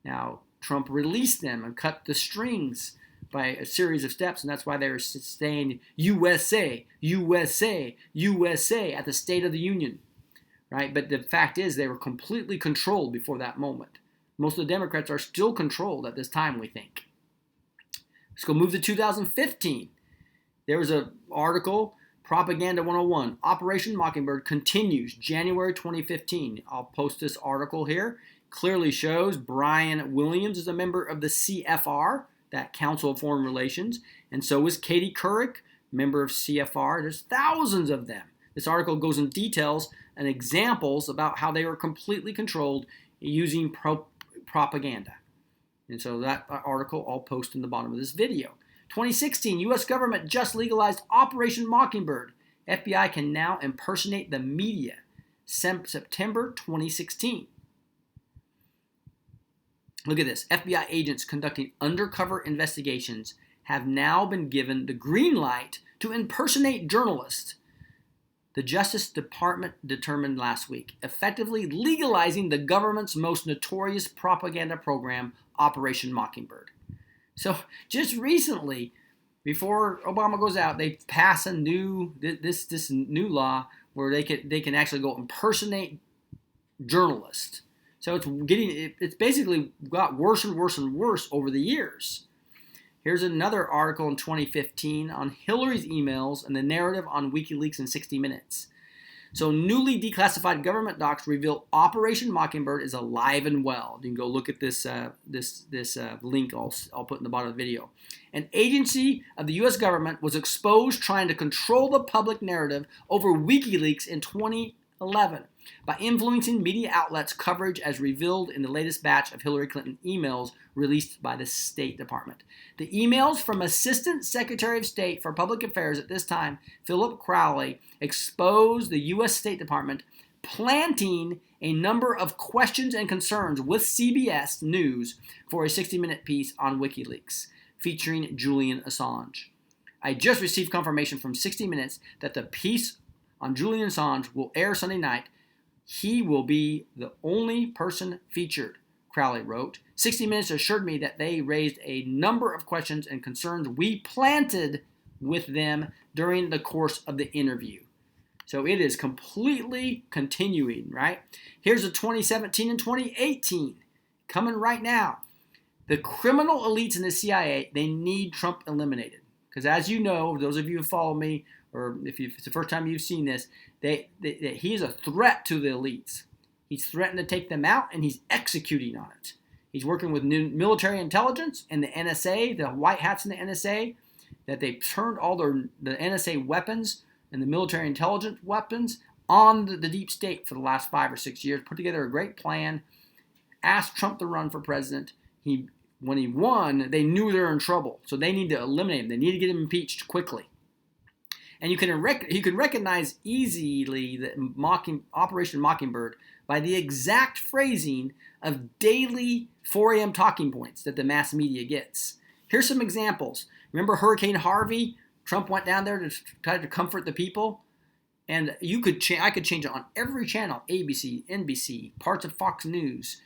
Now Trump released them and cut the strings by a series of steps, and that's why they were saying USA, USA, USA at the State of the Union. Right, but the fact is they were completely controlled before that moment. Most of the Democrats are still controlled at this time, we think. Let's go move to 2015. There was an article, Propaganda 101, Operation Mockingbird continues, January 2015. I'll post this article here. Clearly shows Brian Williams is a member of the CFR, that Council of Foreign Relations, and so is Katie Couric, member of CFR. There's thousands of them. This article goes in details and examples about how they were completely controlled using propaganda. And so that article I'll post in the bottom of this video. 2016, U.S. government just legalized Operation Mockingbird. FBI can now impersonate the media. September 2016. Look at this. FBI agents conducting undercover investigations have now been given the green light to impersonate journalists. The Justice Department determined last week, effectively legalizing the government's most notorious propaganda program, Operation Mockingbird. So just recently, before Obama goes out, they pass a new law where they can actually go impersonate journalists. So it's basically got worse and worse and worse over the years. Here's another article in 2015 on Hillary's emails and the narrative on WikiLeaks in 60 Minutes. So newly declassified government docs reveal Operation Mockingbird is alive and well. You can go look at this link I'll put in the bottom of the video. An agency of the U.S. government was exposed trying to control the public narrative over WikiLeaks in 2011 by influencing media outlets' coverage as revealed in the latest batch of Hillary Clinton emails released by the State Department. The emails from Assistant Secretary of State for Public Affairs at this time, Philip Crowley, exposed the U.S. State Department planting a number of questions and concerns with CBS News for a 60-minute piece on WikiLeaks featuring Julian Assange. I just received confirmation from 60 Minutes that the piece on Julian Assange will air Sunday night. He will be the only person featured, Crowley wrote. 60 Minutes assured me that they raised a number of questions and concerns we planted with them during the course of the interview. So it is completely continuing, right? Here's the 2017 and 2018 coming right now. The criminal elites in the CIA, they need Trump eliminated. Because as you know, those of you who follow me, or if it's the first time you've seen this, he is a threat to the elites. He's threatened to take them out, and he's executing on it. He's working with military intelligence and the NSA, the white hats in the NSA, that they've turned all the NSA weapons and the military intelligence weapons on the deep state for the last 5 or 6 years, put together a great plan, asked Trump to run for president. When he won, they knew they were in trouble, so they need to eliminate him. They need to get him impeached quickly. And you can recognize easily the Operation Mockingbird by the exact phrasing of daily 4 a.m. talking points that the mass media gets. Here's some examples. Remember Hurricane Harvey? Trump went down there to try to comfort the people. And I could change it on every channel, ABC, NBC, parts of Fox News.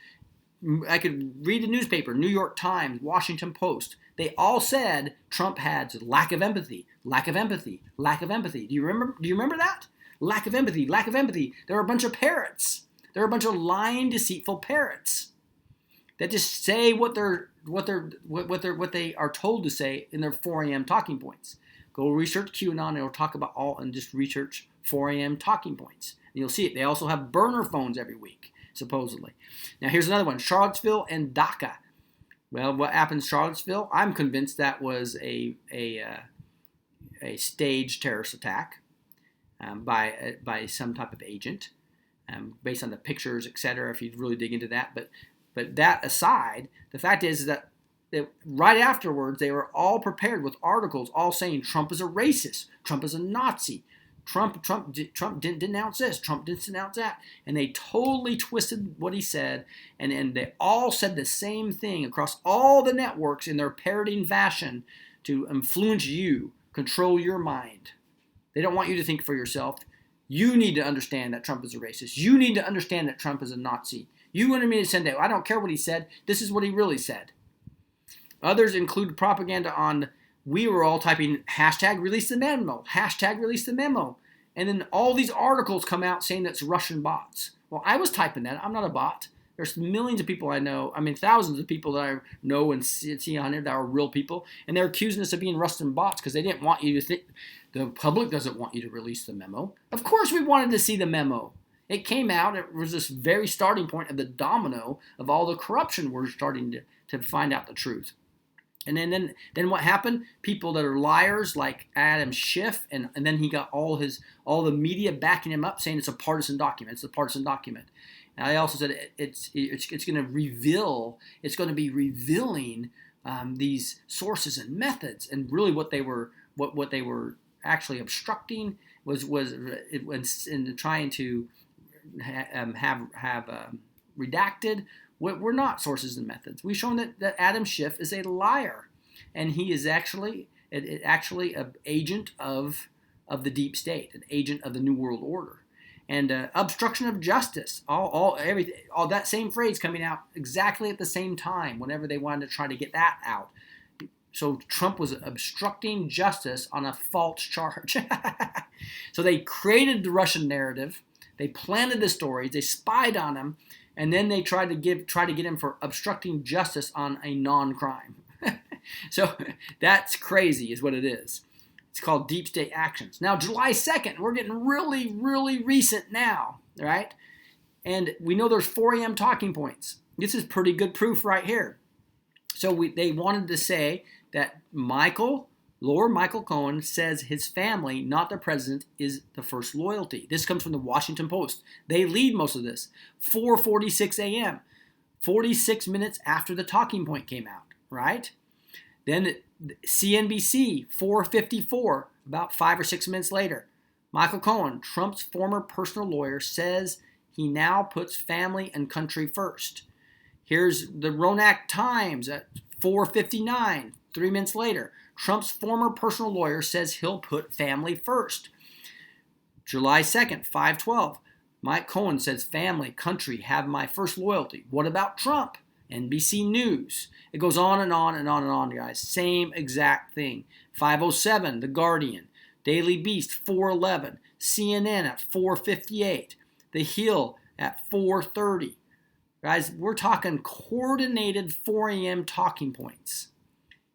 I could read the newspaper, New York Times, Washington Post. They all said Trump had lack of empathy, lack of empathy, lack of empathy. Do you remember that? Lack of empathy, lack of empathy. There were a bunch of parrots. There were a bunch of lying, deceitful parrots that just say what they are told to say in their 4 a.m. talking points. Go research QAnon and it'll talk about all, and just research 4 a.m. talking points. And you'll see it. They also have burner phones every week, supposedly. Now here's another one, Charlottesville and Dhaka. Well, what happened in Charlottesville? I'm convinced that was a staged terrorist attack by some type of agent, based on the pictures, etc. If you really dig into that, but that aside, the fact is that right afterwards they were all prepared with articles all saying Trump is a racist, Trump is a Nazi, Trump didn't denounce this, Trump didn't denounce that, and they totally twisted what he said, and they all said the same thing across all the networks in their parroting fashion to influence you, control your mind. They don't want you to think for yourself. You need to understand that Trump is a racist. You need to understand that Trump is a Nazi. You wanted me to send that. I don't care what he said. This is what he really said. Others include propaganda on, we were all typing hashtag release the memo, hashtag release the memo. And then all these articles come out saying that's Russian bots. Well, I was typing that. I'm not a bot. There's millions of people I know. I mean, thousands of people that I know and see on it that are real people. And they're accusing us of being Russian bots because they didn't want you to think. The public doesn't want you to release the memo. Of course we wanted to see the memo. It came out. It was this very starting point of the domino of all the corruption. We're starting to find out the truth. And then what happened? People that are liars like Adam Schiff, and then he got all the media backing him up, saying it's a partisan document. It's a partisan document. And I also said it's going to reveal. It's going to be revealing these sources and methods, and really what they were actually obstructing was in trying to have redacted. We're not sources and methods. We've shown that Adam Schiff is a liar, and he is actually an agent of the deep state, an agent of the New World Order, and obstruction of justice. All that same phrase coming out exactly at the same time. Whenever they wanted to try to get that out, so Trump was obstructing justice on a false charge. So they created the Russian narrative. They planted the stories. They spied on him. And then they try to get him for obstructing justice on a non-crime. So that's crazy is what it is. It's called deep state actions. Now, July 2nd, we're getting really, really recent now, right? And we know there's 4 a.m. talking points. This is pretty good proof right here. So they wanted to say that Lord Michael Cohen says his family, not the president, is the first loyalty. This comes from the Washington Post. They lead most of this. 4:46 a.m., 46 minutes after the talking point came out, right? Then CNBC, 4:54, about 5 or 6 minutes later. Michael Cohen, Trump's former personal lawyer, says he now puts family and country first. Here's the Roanoke Times at 4:59, 3 minutes later. Trump's former personal lawyer says he'll put family first. July 2nd, 5:12. Mike Cohen says family, country have my first loyalty. What about Trump? NBC News. It goes on and on and on and on, guys. Same exact thing. 5:07, The Guardian. Daily Beast, 4:11. CNN at 4:58. The Hill at 4:30. Guys, we're talking coordinated 4 a.m. talking points.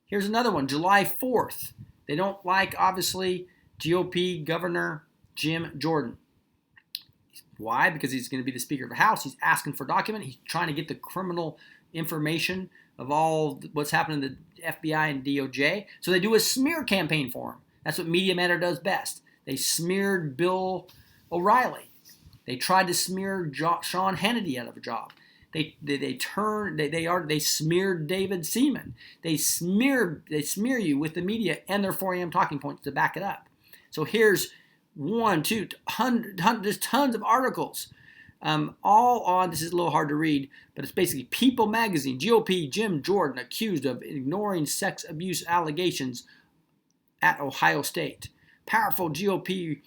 Here's another one, July 4th. They don't like, obviously, GOP Governor Jim Jordan. Why? Because he's going to be the Speaker of the House. He's asking for a document. He's trying to get the criminal information of all what's happening to the FBI and DOJ. So they do a smear campaign for him. That's what Media Matter does best. They smeared Bill O'Reilly. They tried to smear Sean Hannity out of a job. They smeared David Seaman. They smear you with the media and their 4 a.m. talking points to back it up. So here's one, two, hundred, there's tons of articles. All on, this is a little hard to read, but it's basically People Magazine, GOP, Jim Jordan accused of ignoring sex abuse allegations at Ohio State. Powerful GOP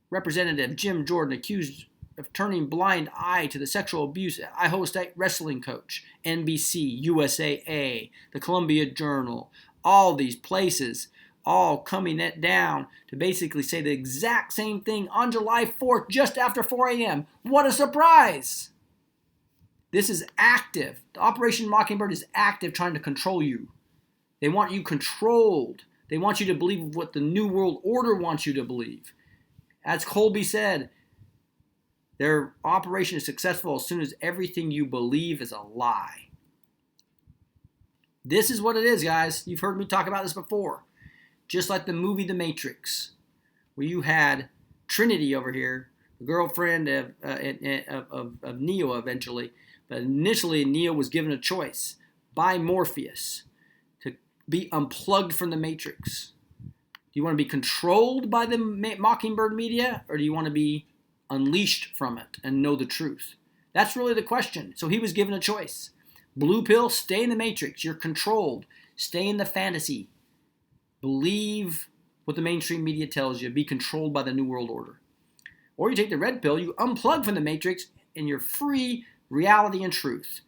Representative Jim Jordan accused of turning blind eye to the sexual abuse at Ohio State wrestling coach. NBC, USAA, the Columbia Journal, all these places all coming down to basically say the exact same thing on July 4th, just after 4 a.m. What a surprise! This is active. The Operation Mockingbird is active, trying to control you. They want you controlled. They want you to believe what the New World Order wants you to believe. As Colby said, their operation is successful as soon as everything you believe is a lie. This is what it is, guys. You've heard me talk about this before. Just like the movie The Matrix, where you had Trinity over here, the girlfriend of Neo eventually. But initially, Neo was given a choice by Morpheus to be unplugged from the Matrix. Do you want to be controlled by the Mockingbird Media, or do you want to be unleashed from it and know the truth? That's really the question. So he was given a choice. Blue pill, stay in the Matrix. You're controlled. Stay in the fantasy. Believe what the mainstream media tells you. Be controlled by the New World Order. Or you take the red pill, you unplug from the Matrix, and you're free reality and truth.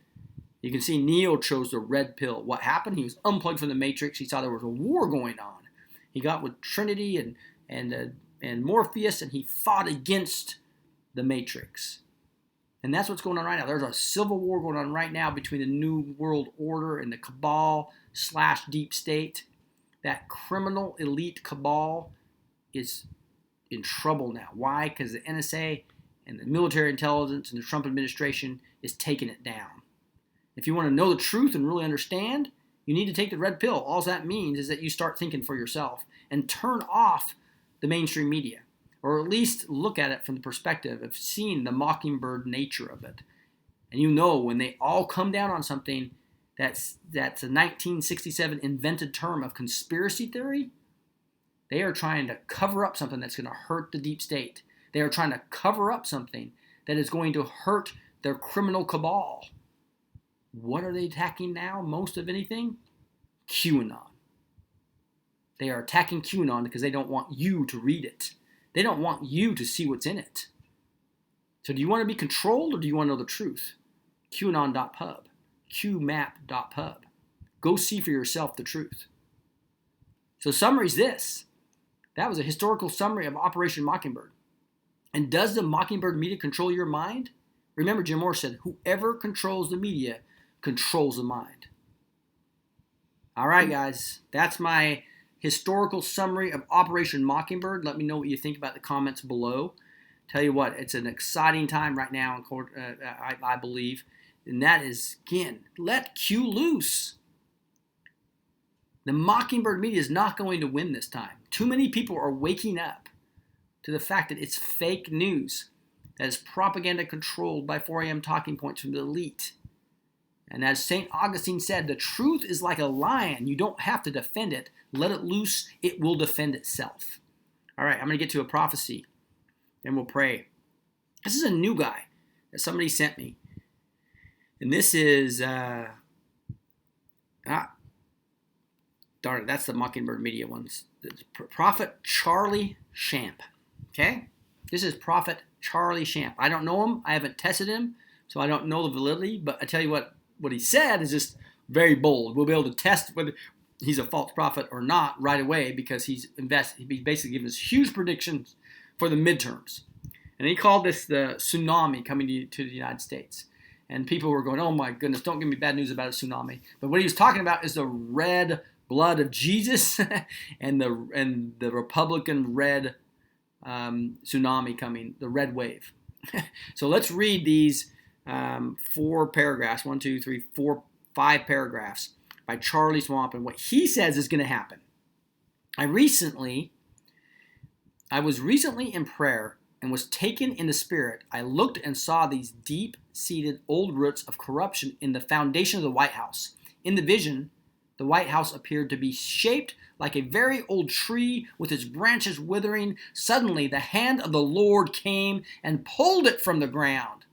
You can see Neo chose the red pill. What happened? He was unplugged from the Matrix. He saw there was a war going on. He got with Trinity and Morpheus, and he fought against the Matrix. And that's what's going on right now. There's a civil war going on right now between the New World Order and the cabal / deep state. That criminal elite cabal is in trouble now. Why? Because the NSA and the military intelligence and the Trump administration is taking it down. If you want to know the truth and really understand, you need to take the red pill. All that means is that you start thinking for yourself and turn off the mainstream media, or at least look at it from the perspective of seeing the mockingbird nature of it. And you know when they all come down on something that's a 1967 invented term of conspiracy theory, they are trying to cover up something that's going to hurt the deep state. They are trying to cover up something that is going to hurt their criminal cabal. What are they attacking now? Most of anything? CueAnon. They are attacking CueAnon because they don't want you to read it. They don't want you to see what's in it. So do you want to be controlled, or do you want to know the truth? QAnon.pub. QMap.pub. Go see for yourself the truth. So summary is this. That was a historical summary of Operation Mockingbird. And does the Mockingbird media control your mind? Remember, Jim Moore said, whoever controls the media controls the mind. All right, guys. That's my historical summary of Operation Mockingbird. Let me know what you think about the comments below. Tell you what, it's an exciting time right now, I believe. And that is, again, let Q loose. The Mockingbird media is not going to win this time. Too many people are waking up to the fact that it's fake news, that is propaganda controlled by 4 a.m. talking points from the elite. And as St. Augustine said, the truth is like a lion. You don't have to defend it. Let it loose. It will defend itself. All right, I'm going to get to a prophecy, and we'll pray. This is a new guy that somebody sent me. And this is, darn it, that's the Mockingbird Media ones. Prophet Charlie Shamp. Okay? This is Prophet Charlie Shamp. I don't know him. I haven't tested him, so I don't know the validity. But I tell you what he said is just very bold. We'll be able to test whether he's a false prophet or not right away, because he's basically given us huge predictions for the midterms. And he called this the tsunami coming to the United States. And people were going, oh my goodness, don't give me bad news about a tsunami. But what he was talking about is the red blood of Jesus and the Republican red tsunami coming, the red wave. So let's read these 4 paragraphs, 1, 2, 3, 4, 5 paragraphs by Charlie Swamp and what he says is going to happen. I was recently in prayer and was taken in the spirit. I looked and saw these deep-seated old roots of corruption in the foundation of the White House. In the vision, The White House appeared to be shaped like a very old tree with its branches withering. Suddenly, the hand of the Lord came and pulled it from the ground.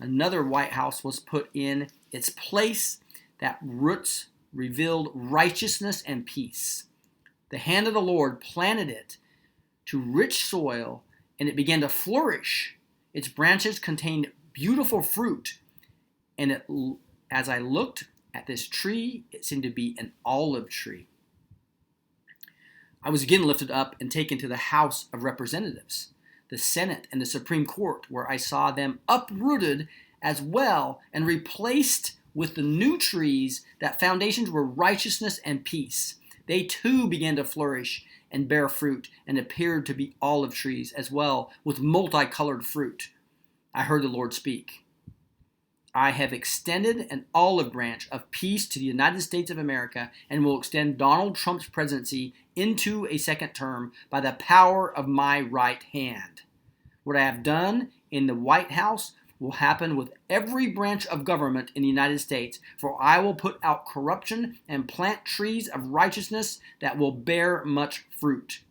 Another White House was put in its place that roots revealed righteousness and peace. The hand of the Lord planted it to rich soil, and it began to flourish. Its branches contained beautiful fruit, and as I looked at this tree, it seemed to be an olive tree. I was again lifted up and taken to the House of Representatives, the Senate, and the Supreme Court, where I saw them uprooted as well and replaced with the new trees that foundations were righteousness and peace. They too began to flourish and bear fruit and appeared to be olive trees as well, with multicolored fruit. I heard the Lord speak. I have extended an olive branch of peace to the United States of America and will extend Donald Trump's presidency into a second term by the power of my right hand. What I have done in the White House will happen with every branch of government in the United States, for I will put out corruption and plant trees of righteousness that will bear much fruit.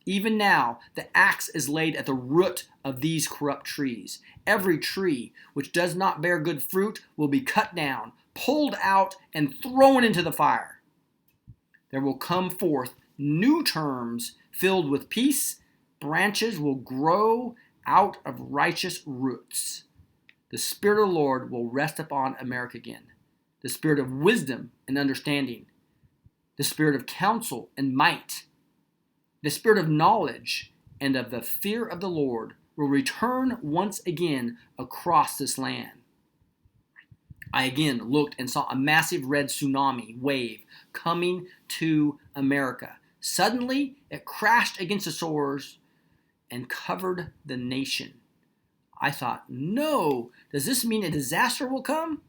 Even now, the axe is laid at the root of these corrupt trees. Every tree which does not bear good fruit will be cut down, pulled out, and thrown into the fire. There will come forth new terms filled with peace. Branches will grow out of righteous roots. The Spirit of the Lord will rest upon America again. The Spirit of wisdom and understanding. The Spirit of counsel and might. The Spirit of knowledge and of the fear of the Lord will return once again across this land. I again looked and saw a massive red tsunami wave coming to America. Suddenly, it crashed against the shores and covered the nation. I thought, no, does this mean a disaster will come?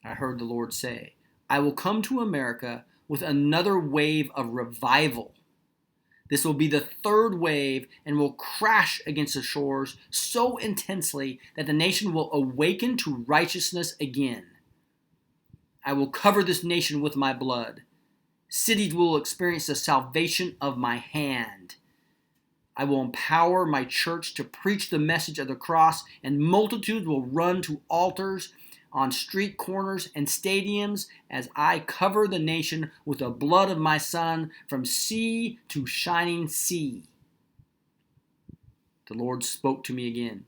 I heard the Lord say, I will come to America with another wave of revival. This will be the third wave and will crash against the shores so intensely that the nation will awaken to righteousness again. I will cover this nation with my blood. Cities will experience the salvation of my hand. I will empower my church to preach the message of the cross, and multitudes will run to altars on street corners and stadiums as I cover the nation with the blood of my Son from sea to shining sea. The Lord spoke to me again.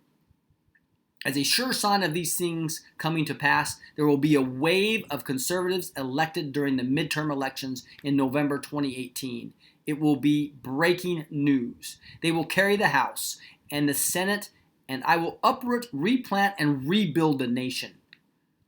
As a sure sign of these things coming to pass, there will be a wave of conservatives elected during the midterm elections in November 2018. It will be breaking news. They will carry the House and the Senate, and I will uproot, replant, and rebuild the nation.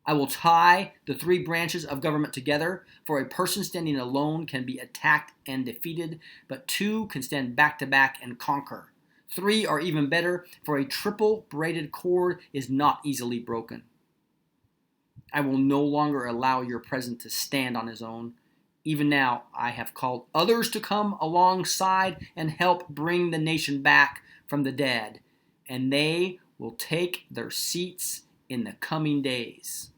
I will tie the three branches of government together, for a person standing alone can be attacked and defeated, but two can stand back to back and conquer. Three are even better, for a triple braided cord is not easily broken. I will no longer allow your president to stand on his own. Even now, I have called others to come alongside and help bring the nation back from the dead, and they will take their seats in the coming days.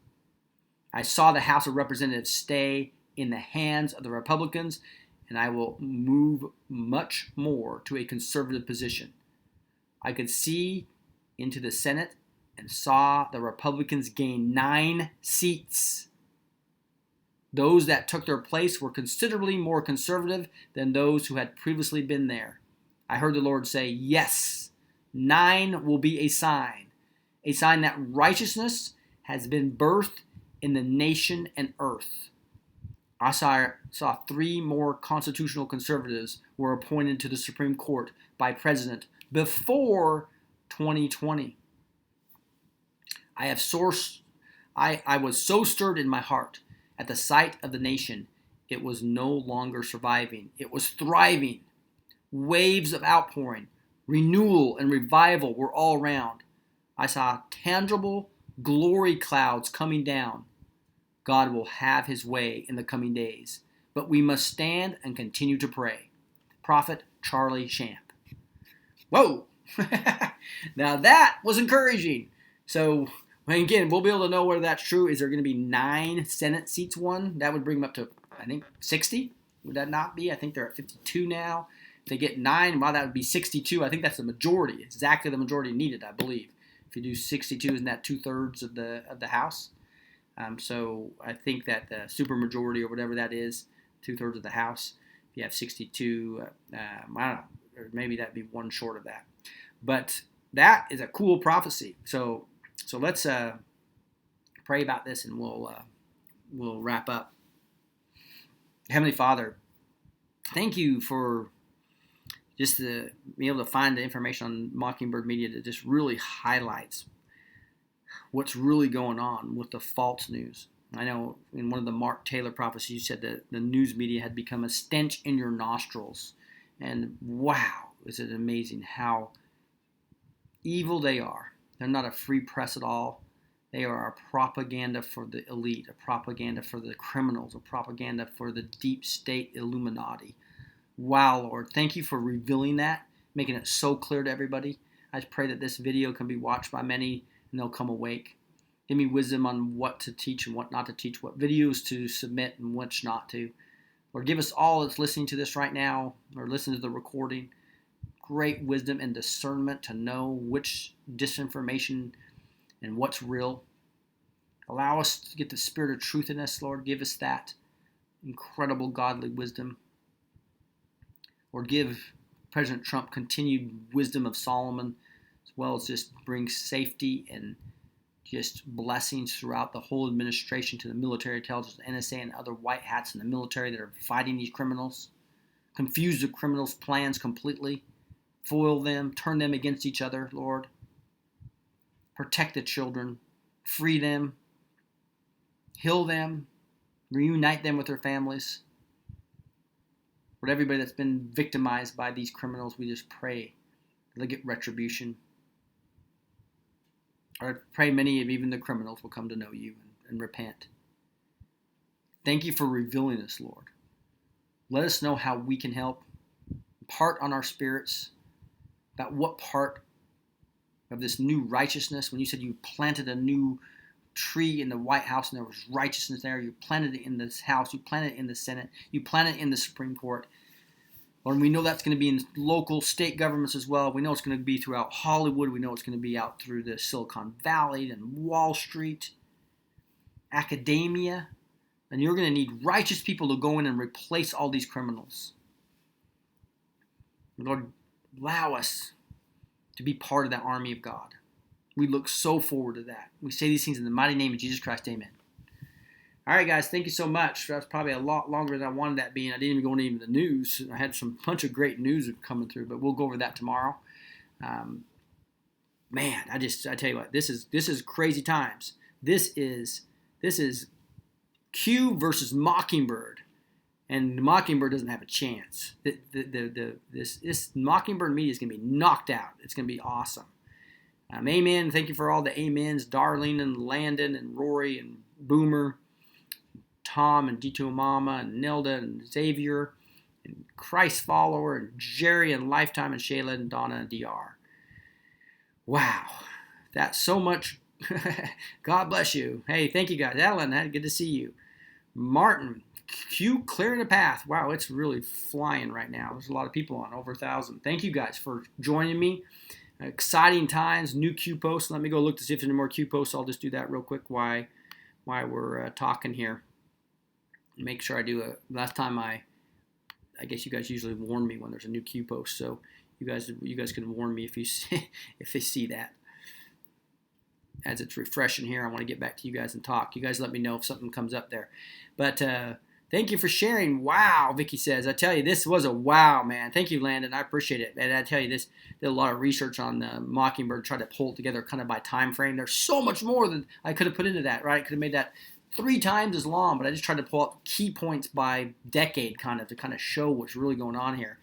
I saw the House of Representatives stay in the hands of the Republicans, and I will move much more to a conservative position. I could see into the Senate and saw the Republicans gain 9 seats. Those that took their place were considerably more conservative than those who had previously been there. I heard the Lord say, yes, 9 will be a sign that righteousness has been birthed in the nation and earth. I saw 3 more constitutional conservatives were appointed to the Supreme Court by President before 2020. I was so stirred in my heart at the sight of the nation. It was no longer surviving. It was thriving. Waves of outpouring, renewal, and revival were all around. I saw tangible glory clouds coming down. God will have his way in the coming days, but we must stand and continue to pray. Prophet Charlie Shamp. Whoa! Now that was encouraging. So, again, we'll be able to know whether that's true. Is there going to be 9 Senate seats won? That would bring them up to I think 60. Would that not be? I think they're at 52 now. If they get 9, well, that would be 62. I think that's the majority, exactly the majority needed, I believe. If you do 62, isn't that 2/3 of the House? So I think that the supermajority or whatever that is, 2/3 of the House. If you have 62, I don't know, or maybe that'd be one short of that. But that is a cool prophecy. So let's pray about this, and we'll wrap up. Heavenly Father, thank you for just being able to find the information on Mockingbird Media that just really highlights what's really going on with the false news. I know in one of the Mark Taylor prophecies, you said that the news media had become a stench in your nostrils. And wow, is it amazing how evil they are. They're not a free press at all. They are a propaganda for the elite, a propaganda for the criminals, a propaganda for the deep state Illuminati. Wow, Lord, thank you for revealing that, making it so clear to everybody. I just pray that this video can be watched by many and they'll come awake. Give me wisdom on what to teach and what not to teach, what videos to submit and which not to. Lord, give us all that's listening to this right now or listening to the recording great wisdom and discernment to know which disinformation and what's real. Allow us to get the spirit of truth in us, Lord. Give us that incredible godly wisdom. Or give President Trump continued wisdom of Solomon, as well as just bring safety and just blessings throughout the whole administration to the military intelligence, NSA, and other white hats in the military that are fighting these criminals. Confuse the criminals' plans completely. Foil them. Turn them against each other, Lord. Protect the children. Free them. Heal them. Reunite them with their families. Lord, everybody that's been victimized by these criminals, we just pray they get retribution. I pray many of even the criminals will come to know you and repent. Thank you for revealing this, Lord. Let us know how we can help. Impart on our spirits about what part of this new righteousness, when you said you planted a new tree in the White House and there was righteousness there, you planted it in this House, you planted it in the Senate, you planted it in the Supreme Court. Lord, we know that's going to be in local, state governments as well. We know it's going to be throughout Hollywood. We know it's going to be out through the Silicon Valley and Wall Street, academia. And you're going to need righteous people to go in and replace all these criminals. Lord, allow us to be part of that army of God. We look so forward to that. We say these things in the mighty name of Jesus Christ. Amen. All right, guys, thank you so much. That was probably a lot longer than I wanted that being. I didn't even go into even the news. I had some bunch of great news coming through, but we'll go over that tomorrow. Man, I tell you what, this is crazy times. This is Q versus Mockingbird, and Mockingbird doesn't have a chance. This Mockingbird Media is going to be knocked out. It's going to be awesome. Amen. Thank you for all the amens, Darlene and Landon and Rory and Boomer, Tom and D2 Mama and Nilda and Xavier and Christ Follower and Jerry and Lifetime and Shayla and Donna and DR. Wow, that's so much. God bless you. Hey, thank you guys. Ellen, good to see you. Martin, Q clearing the path. Wow, it's really flying right now. There's a lot of people on, over 1,000. Thank you guys for joining me. Exciting times, new Q posts. Let me go look to see if there's any more Q posts. I'll just do that real quick while we're talking here. Make sure I do a. Last time I guess you guys usually warn me when there's a new Q post, so you guys can warn me if you see, if they see that. As it's refreshing here, I want to get back to you guys and talk. You guys let me know if something comes up there. But thank you for sharing. Wow, Vicky says. I tell you, this was a wow, man. Thank you, Landon. I appreciate it. And I tell you, this did a lot of research on the Mockingbird, tried to pull it together kind of by time frame. There's so much more than I could have put into that, right? I could have made that 3 times as long, but I just tried to pull out key points by decade to kind of show what's really going on here.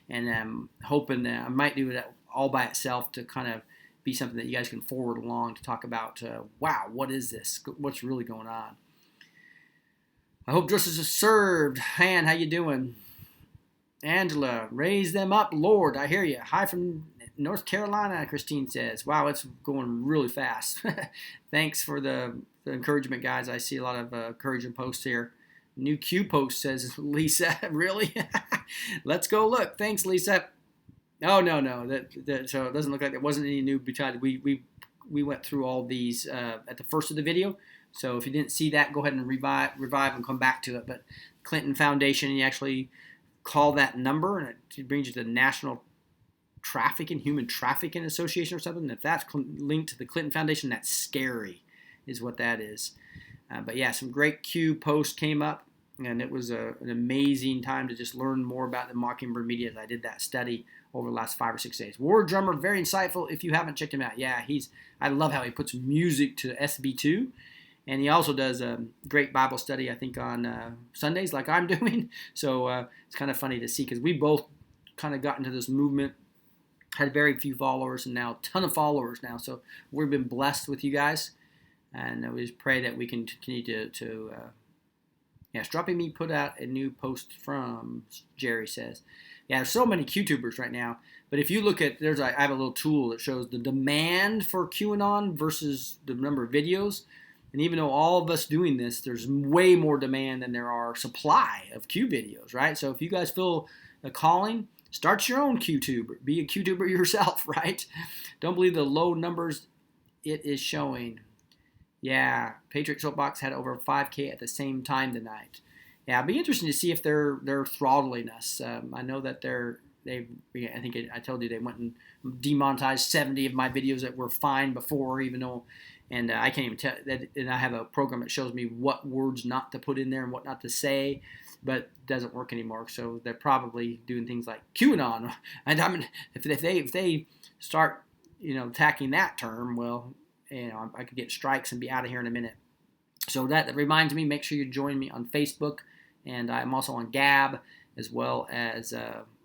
And I'm hoping that I might do that all by itself to kind of be something that you guys can forward along to talk about, wow, what is this? What's really going on? I hope justice is served. Han, how you doing? Angela, raise them up, Lord. I hear you. Hi from North Carolina, Christine says. Wow, it's going really fast. Thanks for the encouragement, guys. I see a lot of encouraging posts here. New Q post, says Lisa. Really? Let's go look. Thanks, Lisa. Oh, no. So it doesn't look like there wasn't any new brutality. We went through all these at the first of the video. So if you didn't see that, go ahead and revive and come back to it. But Clinton Foundation, you actually call that number, and it brings you to the National Human Trafficking Association or something. If that's linked to the Clinton Foundation, that's scary, is what that is. But yeah, some great Q posts came up, and it was an amazing time to just learn more about the Mockingbird Media as I did that study over the last 5 or 6 days. War Drummer, very insightful. If you haven't checked him out, yeah, I love how he puts music to SB2. And he also does a great Bible study, I think, on Sundays, like I'm doing. So it's kind of funny to see, because we both kind of got into this movement, had very few followers, and now a ton of followers now. So we've been blessed with you guys. And we just pray that we can continue to Struppy Me put out a new post from, Jerry says. Yeah, there's so many QTubers right now. But if you look at, I have a little tool that shows the demand for QAnon versus the number of videos. And even though all of us doing this, there's way more demand than there are supply of Q videos, right? So if you guys feel a calling, start your own QTuber. Be a QTuber yourself, right? Don't believe the low numbers it is showing. Yeah, Patriot Soapbox had over 5K at the same time tonight. Yeah, it'd be interesting to see if they're throttling us. I know that I think I told you they went and demonetized 70 of my videos that were fine before, even though, and I can't even tell that. And I have a program that shows me what words not to put in there and what not to say, but it doesn't work anymore. So they're probably doing things like QAnon. And I mean, if they start, attacking that term, well, I could get strikes and be out of here in a minute. So that reminds me, make sure you join me on Facebook, and I'm also on Gab, as well as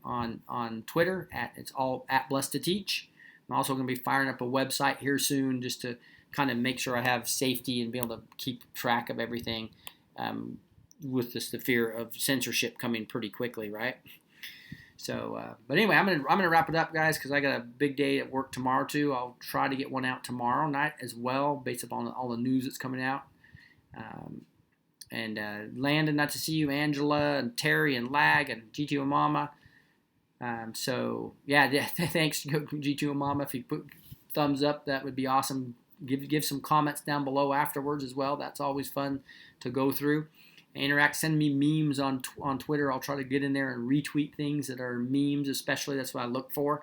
on Twitter it's all at Blessed to Teach. I'm also going to be firing up a website here soon, just to kind of make sure I have safety and be able to keep track of everything, with the fear of censorship coming pretty quickly, right? So, but anyway, I'm gonna wrap it up, guys, because I got a big day at work tomorrow too. I'll try to get one out tomorrow night as well, based upon all the news that's coming out. Landon, not to see you, Angela and Terry and Lag and G2 Mama. So yeah, thanks G2 Mama. If you put thumbs up, that would be awesome. Give some comments down below afterwards as well. That's always fun to go through. Interact, send me memes on Twitter. I'll try to get in there and retweet things that are memes, especially. That's what I look for.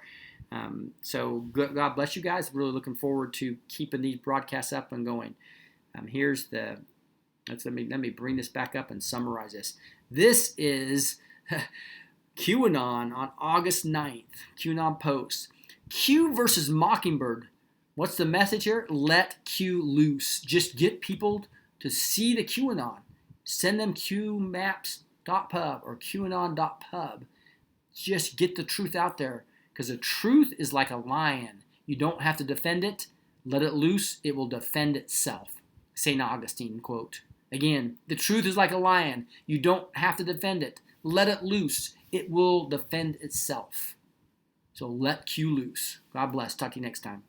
So God bless you guys. Really looking forward to keeping these broadcasts up and going. Let me bring this back up and summarize this. This is QAnon on August 9th. QAnon post. Q versus Mockingbird. What's the message here? Let Q loose. Just get people to see the QAnon. Send them qmaps.pub or qanon.pub. Just get the truth out there, because the truth is like a lion. You don't have to defend it. Let it loose. It will defend itself. St. Augustine quote. Again, the truth is like a lion. You don't have to defend it. Let it loose. It will defend itself. So let Q loose. God bless. Talk to you next time.